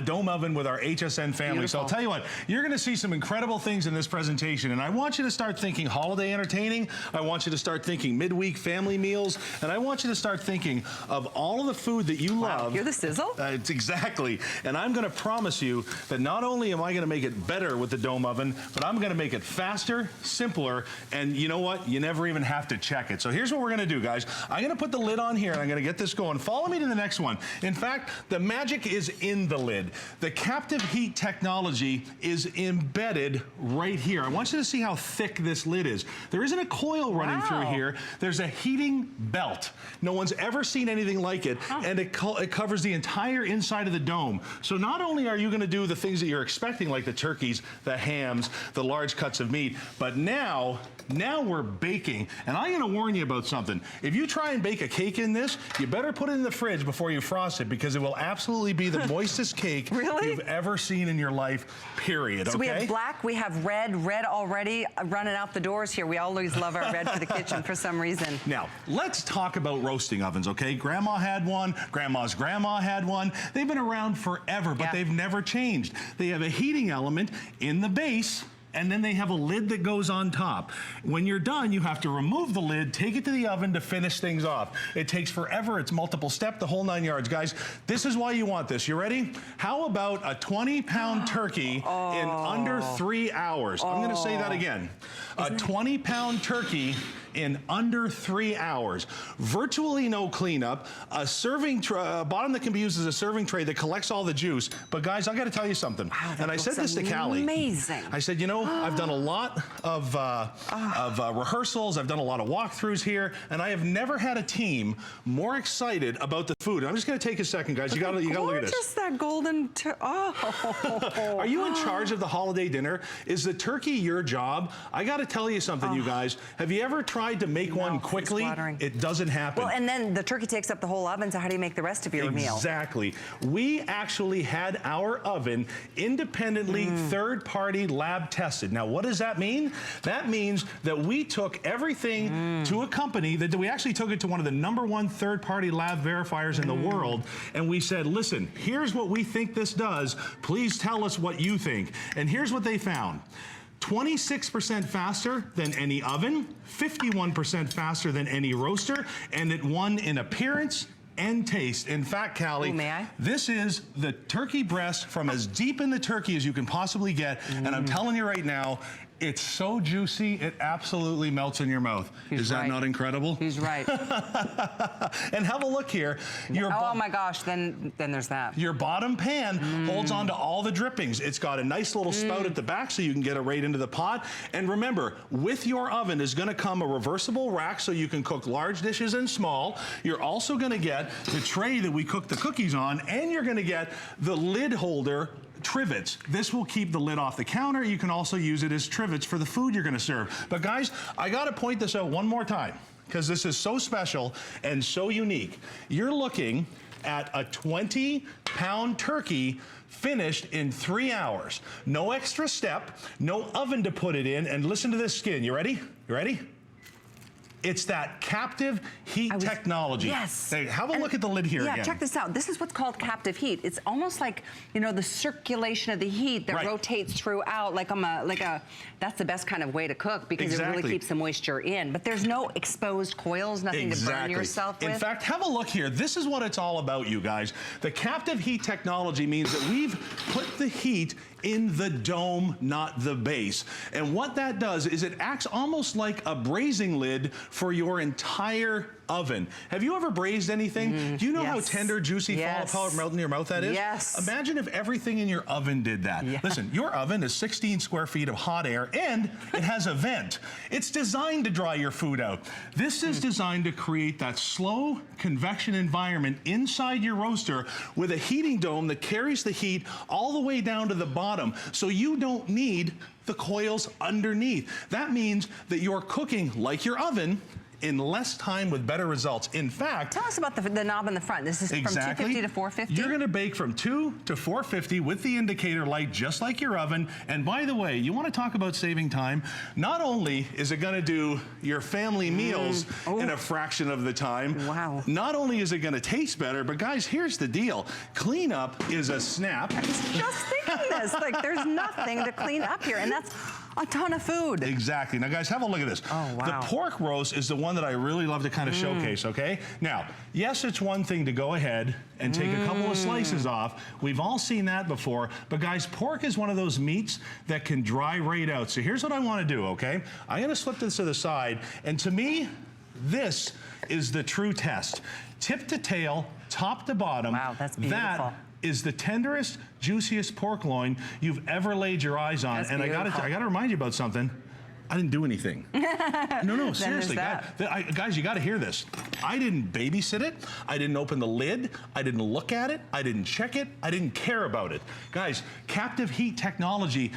dome oven with our HSN family. Beautiful. So I'll tell you what, you're gonna see some incredible things in this presentation. And I want you to start thinking holiday entertaining. I want you to start thinking midweek family meals. And I want you to start thinking of all of the food that you love. Hear the sizzle? It's exactly. And I'm gonna promise you that not only am I gonna make it better with the dome oven, but I'm gonna make it faster, simpler, and you know what? You never even have to check it. So here's what we're gonna do, guys. I'm gonna put the lid on here and I'm gonna get this going. Follow me to the next one. In fact, the magic is in the lid. The captive heat technology is embedded right here. I want you to see how thick this lid is. There isn't a coil running through here. There's a heating belt. No one's ever seen anything like it, and it covers the entire inside of the dome. So not only are you gonna do the things that you're expecting, like the turkeys, the hams, the large cuts of meat, but now we're baking. And I'm gonna warn you about something. If you try and bake a cake in this, you better put it in the fridge before you frost it, because it will absolutely be the moistest cake you've ever seen in your life, period, So we have black, we have red already running out the doors here. We always love our red for the kitchen for some reason. Now, let's talk about roasting ovens, okay? Grandma had one, grandma's grandma had one. They've been around forever, but they've never changed. They have a heating element in the base, and then they have a lid that goes on top. When you're done, you have to remove the lid, take it to the oven to finish things off. It takes forever, it's multiple step, the whole 9 yards. Guys, this is why you want this. You ready? How about a 20-pound turkey in under 3 hours? I'm gonna say that again. A 20-pound turkey in under 3 hours. Virtually no cleanup, a serving tray, a bottom that can be used as a serving tray that collects all the juice. But guys, I gotta tell you something. Wow, and I said this to Callie. Amazing. I said, you know, I've done a lot of rehearsals, I've done a lot of walkthroughs here, and I have never had a team more excited about the food. I'm just gonna take a second, guys. You gotta look at this. Just that golden, Are you in charge of the holiday dinner? Is the turkey your job? I gotta tell you something, you guys. Have you ever tried to make one quickly? It doesn't happen. Well, and then the turkey takes up the whole oven, so how do you make the rest of your meal? Exactly. We actually had our oven independently third-party lab tested. Now, what does that mean? That means that we took everything to a company, that we actually took it to one of the #1 third-party lab verifiers in the world, and we said, listen, here's what we think this does. Please tell us what you think. And here's what they found. 26% faster than any oven, 51% faster than any roaster, and it won in appearance and taste. In fact, Callie, this is the turkey breast from as deep in the turkey as you can possibly get, and I'm telling you right now, it's so juicy, it absolutely melts in your mouth. Is that not incredible? He's right. And have a look here. Oh my gosh, then there's that. Your bottom pan holds on to all the drippings. It's got a nice little spout at the back so you can get it right into the pot. And remember, with your oven is gonna come a reversible rack so you can cook large dishes and small. You're also gonna get the tray that we cook the cookies on, and you're gonna get the lid holder trivets. This will keep the lid off the counter. You can also use it as trivets for the food you're gonna serve. But guys, I gotta point this out one more time, because this is so special and so unique. You're looking at a 20-pound turkey finished in 3 hours. No extra step, no oven to put it in, and listen to this skin. You ready? You ready? It's that captive heat technology. Yes. Hey, have a look at the lid here again. Yeah, check this out. This is what's called captive heat. It's almost like, you know, the circulation of the heat that rotates throughout, that's the best kind of way to cook because it really keeps the moisture in. But there's no exposed coils, nothing to burn yourself with. In fact, have a look here. This is what it's all about, you guys. The captive heat technology means that we've put the heat in the dome, not the base. And what that does is it acts almost like a braising lid for your entire oven. Have you ever braised anything? Do you know how tender, juicy, fall apart, melt in your mouth that is? Yes. Imagine if everything in your oven did that. Listen, your oven is 16 square feet of hot air and it has a vent. It's designed to dry your food out. This is designed to create that slow convection environment inside your roaster with a heating dome that carries the heat all the way down to the bottom, so you don't need the coils underneath. That means that you're cooking like your oven in less time with better results. In fact, tell us about the knob in the front. This is from 250 to 450? You're gonna bake from 2 to 450 with the indicator light, just like your oven. And by the way, you wanna talk about saving time? Not only is it gonna do your family meals in a fraction of the time, not only is it gonna taste better, but guys, here's the deal. Cleanup is a snap. I was just thinking this, like there's nothing to clean up here, and that's a ton of food. Exactly. Now guys, have a look at this. Oh, wow. The pork roast is the one that I really love to kind of showcase, okay? Now, yes, it's one thing to go ahead and take a couple of slices off. We've all seen that before, but guys, pork is one of those meats that can dry right out. So here's what I want to do, okay? I'm gonna slip this to the side, and to me, this is the true test. Tip to tail, top to bottom. Wow, that's beautiful. That is the tenderest, juiciest pork loin you've ever laid your eyes on. That's and beautiful. I gotta remind you about something. I didn't do anything. No, seriously, guys, you gotta hear this. I didn't babysit it. I didn't open the lid. I didn't look at it. I didn't check it. I didn't care about it. Guys, captive heat technology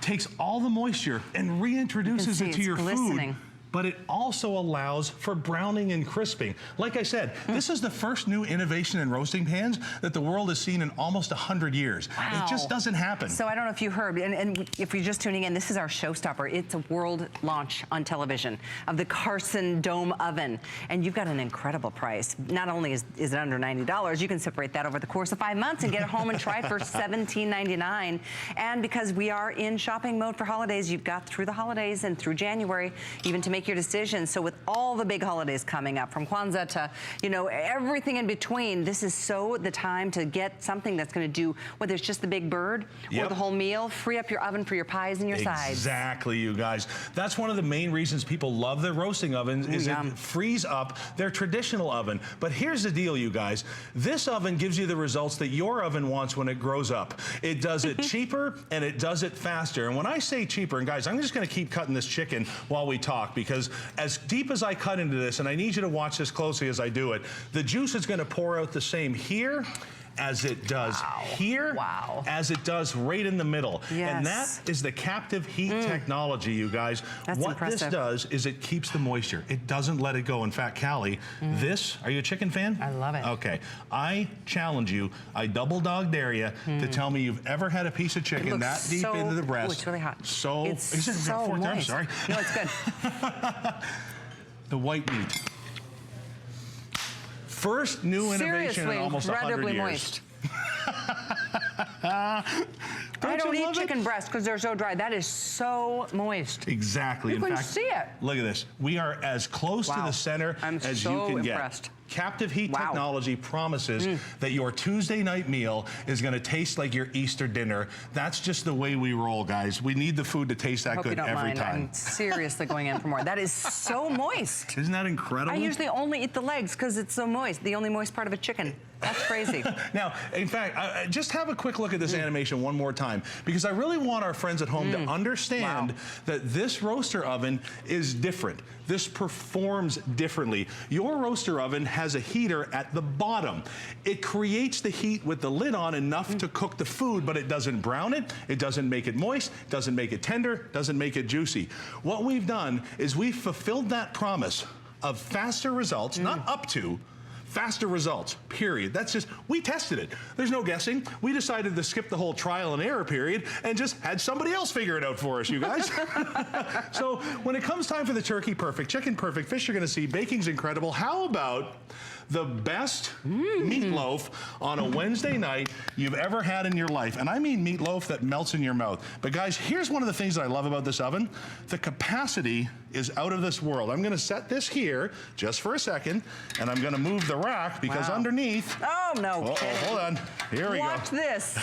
takes all the moisture and reintroduces it to your food. But it also allows for browning and crisping. Like I said, this is the first new innovation in roasting pans that the world has seen in almost 100 years. It just doesn't happen. So I don't know if you heard, and if you're just tuning in, this is our showstopper. It's a world launch on television of the Carson Dome Oven. And you've got an incredible price. Not only is it under $90, you can separate that over the course of 5 months and get it home and try it for $17.99. And because we are in shopping mode for holidays, you've got through the holidays and through January, even to make your decisions. So with all the big holidays coming up, from Kwanzaa to, you know, everything in between, this is so the time to get something that's going to do, whether it's just the big bird or the whole meal, free up your oven for your pies and your sides. Exactly, you guys. That's one of the main reasons people love their roasting ovens, is it frees up their traditional oven. But here's the deal, you guys. This oven gives you the results that your oven wants when it grows up. It does it cheaper and it does it faster. And when I say cheaper, and guys, I'm just going to keep cutting this chicken while we talk, because as deep as I cut into this, and I need you to watch this closely as I do it, the juice is going to pour out the same here as it does here, as it does right in the middle. And that is the captive heat technology, you guys. What this does is it keeps the moisture. It doesn't let it go. In fact, Callie, this, are you a chicken fan? I love it. Okay. I challenge you, I double dog dare you to tell me you've ever had a piece of chicken that deep into the breast. Oh, it's really hot. It's so moist. I'm sorry. No, it's good. The white meat. First new innovation in almost 100 years. Moist. I don't eat chicken breast because they're so dry. That is so moist. Exactly. You can see it. Look at this. We are as close to the center as you can get. Captive heat technology promises that your Tuesday night meal is going to taste like your Easter dinner. That's just the way we roll, guys. We need the food to taste that good every time. I'm seriously going in for more. That is so moist. Isn't that incredible? I usually only eat the legs because it's so moist. The only moist part of a chicken. That's crazy. Now, in fact, just have a quick look at this animation one more time, because I really want our friends at home to understand that this roaster oven is different. This performs differently. Your roaster oven has a heater at the bottom. It creates the heat with the lid on enough to cook the food, but it doesn't brown it, it doesn't make it moist, doesn't make it tender, doesn't make it juicy. What we've done is we've fulfilled that promise of faster results, not up to, faster results, period. That's just, we tested it. There's no guessing. We decided to skip the whole trial and error period and just had somebody else figure it out for us, you guys. So when it comes time for the turkey perfect, chicken perfect, fish you're gonna see, baking's incredible. How about the best meatloaf on a Wednesday night you've ever had in your life? And I mean meatloaf that melts in your mouth. But guys, here's one of the things that I love about this oven. The capacity is out of this world. I'm gonna set this here just for a second, and I'm gonna move the rack because underneath. Oh, no kidding. Hold on, here we go. Watch this.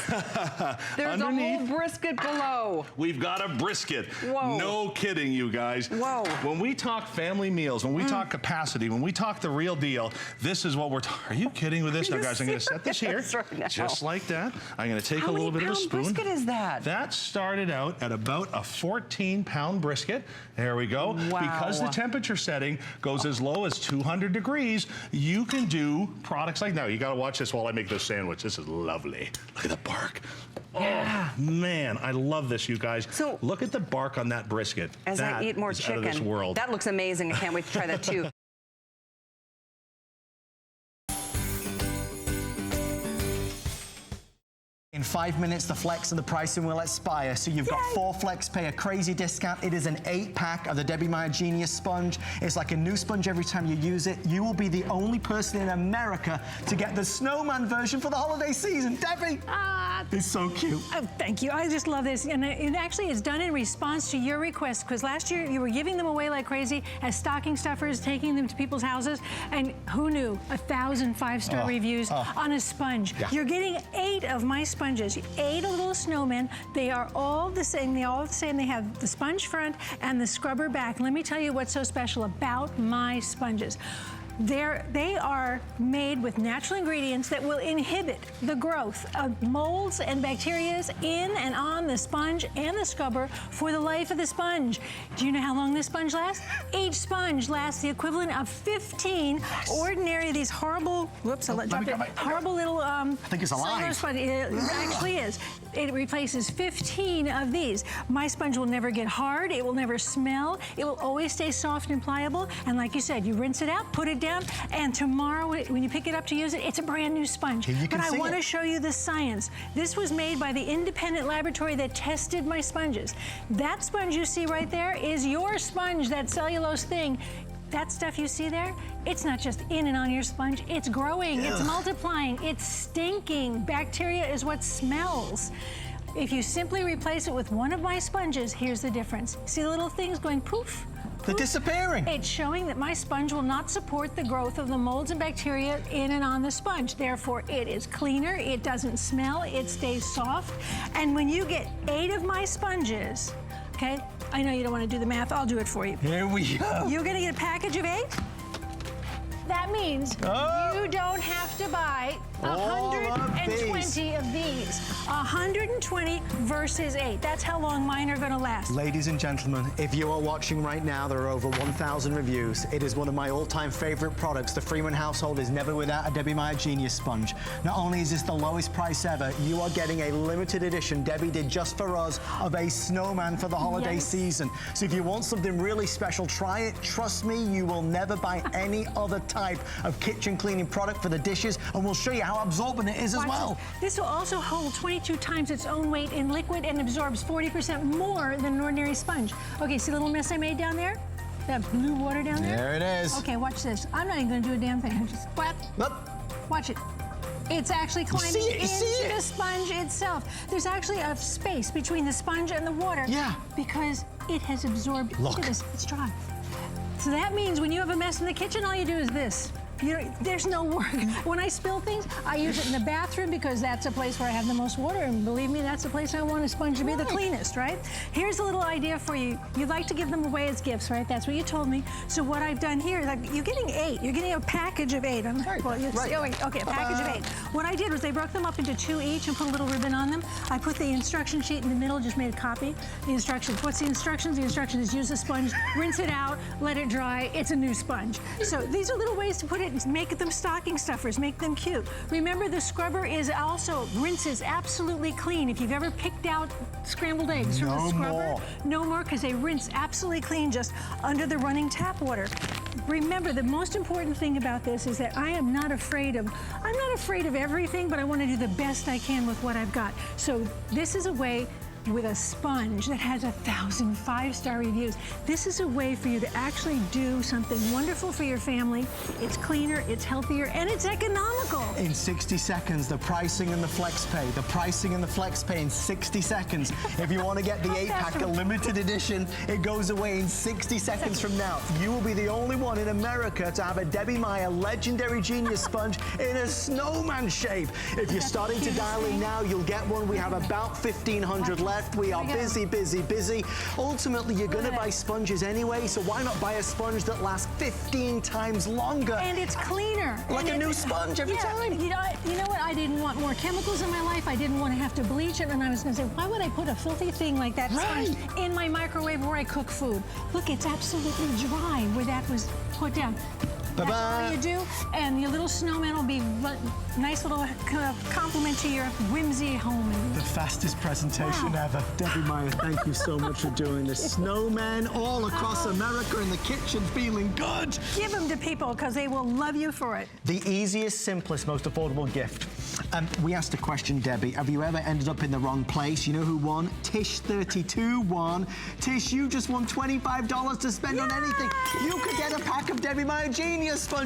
There's Underneath, a whole brisket below. we've got a brisket. Whoa. No kidding, you guys. Whoa. When we talk family meals, when we talk capacity, when we talk the real deal, this is what we're talking. Are you kidding with this? Now, guys, I'm gonna set this here, right now? just like that. I'm gonna take How a little many bit of a pound spoon. brisket is that? That started out at about a 14-pound brisket. There we go. Wow. Because the temperature setting goes as low as 200 degrees, you can do products like, now you gotta watch this while I make this sandwich. This is lovely. Look at the bark. Yeah. Oh, man, I love this, you guys. So, look at the bark on that brisket. As That I eat more is chicken, out of this world. that looks amazing. I can't wait to try that too. In 5 minutes, the flex and the pricing will expire. So you've got 4 flex, pay a crazy discount. It is an 8-pack of the Debbie Meyer Genius sponge. It's like a new sponge every time you use it. You will be the only person in America to get the snowman version for the holiday season. Debbie, it's so cute. Oh, thank you. I just love this. And it actually is done in response to your request, because last year you were giving them away like crazy as stocking stuffers, taking them to people's houses. And who knew? 1,000 5-star reviews on a sponge. Yeah. You're getting 8 of my sponges. 8 little snowmen. They are all the same. They all the same. They have the sponge front and the scrubber back. Let me tell you what's so special about my sponges. They are made with natural ingredients that will inhibit the growth of molds and bacteria in and on the sponge and the scrubber for the life of the sponge. Do you know how long this sponge lasts? Each sponge lasts the equivalent of 15 ordinary, these horrible, whoops, I'll drop it, horrible little, I think it's alive. Sponge. It actually is. It replaces 15 of these. My sponge will never get hard. It will never smell. It will always stay soft and pliable. And like you said, you rinse it out, put it down, and tomorrow when you pick it up to use it, it's a brand new sponge. But I want to show you the science. This was made by the independent laboratory that tested my sponges. That sponge you see right there is your sponge, that cellulose thing. That stuff you see there, it's not just in and on your sponge, it's growing, it's multiplying, it's stinking. Bacteria is what smells. If you simply replace it with one of my sponges, here's the difference. See the little things going poof? They're disappearing. It's showing that my sponge will not support the growth of the molds and bacteria in and on the sponge. Therefore, it is cleaner, it doesn't smell, it stays soft. And when you get 8 of my sponges, okay, I know you don't want to do the math, I'll do it for you. Here we go. You're gonna get a package of 8. That means you don't have to buy 120 of these. 120 versus 8. That's how long mine are gonna last. Ladies and gentlemen, if you are watching right now, there are over 1,000 reviews. It is one of my all-time favorite products. The Freeman household is never without a Debbie Meyer Genius sponge. Not only is this the lowest price ever, you are getting a limited edition Debbie did just for us of a snowman for the holiday season. So if you want something really special, try it. Trust me, you will never buy any other type of kitchen cleaning product for the dishes, and we'll show you how absorbent it is as well. This will also hold 22 times its own weight in liquid and absorbs 40% more than an ordinary sponge. Okay, see the little mess I made down there? That blue water down there? There it is. Okay, watch this. I'm not even gonna do a damn thing. I'm just watch it. It's actually climbing into the sponge itself. There's actually a space between the sponge and the water. Yeah. Because it has absorbed. Look at this. It's dry. So that means when you have a mess in the kitchen, all you do is this. There's no work. When I spill things, I use it in the bathroom because that's a place where I have the most water, and believe me, that's the place I want a sponge to be the cleanest, right? Here's a little idea for you. You'd like to give them away as gifts, right? That's what you told me. So what I've done here is, like, you're getting 8. You're getting a package of 8. Okay, a package of 8. What I did was they broke them up into 2 each and put a little ribbon on them. I put the instruction sheet in the middle, just made a copy. The instructions. What's the instructions? The instruction is use the sponge, rinse it out, let it dry. It's a new sponge. So these are little ways to put it it, make them stocking stuffers, make them cute. Remember, the scrubber is also, rinses absolutely clean. If you've ever picked out scrambled eggs from the scrubber, no more, because they rinse absolutely clean just under the running tap water. Remember, the most important thing about this is that I'm not afraid of everything, but I want to do the best I can with what I've got. So this is a way, with a sponge that has 1,000 5-star reviews. This is a way for you to actually do something wonderful for your family. It's cleaner, it's healthier, and it's economical. In 60 seconds, the pricing and the flex pay. The pricing and the flex pay in 60 seconds. If you want to get the 8-pack, a limited edition, it goes away in 60 seconds from now. You will be the only one in America to have a Debbie Meyer Legendary Genius Sponge in a snowman shape. If you're starting to dial in now, you'll get one. We have about 1,500 left. We are busy, busy, busy. Ultimately, you're going to buy sponges anyway, so why not buy a sponge that lasts 15 times longer? And it's cleaner. Like a new sponge every time. You know what? I didn't want more chemicals in my life. I didn't want to have to bleach it, and I was going to say, why would I put a filthy thing like that sponge in my microwave where I cook food? Look, it's absolutely dry where that was put down. That's all you do, and your little snowman will be a nice little compliment to your whimsy home. The fastest presentation ever. Debbie Meyer, thank you so much for doing this. Snowmen all across America in the kitchen feeling good. Give them to people because they will love you for it. The easiest, simplest, most affordable gift. We asked a question, Debbie. Have you ever ended up in the wrong place? You know who won? Tish32 won. Tish, you just won $25 to spend on anything. You could get a pack of Debbie Meyer Genius Sponge.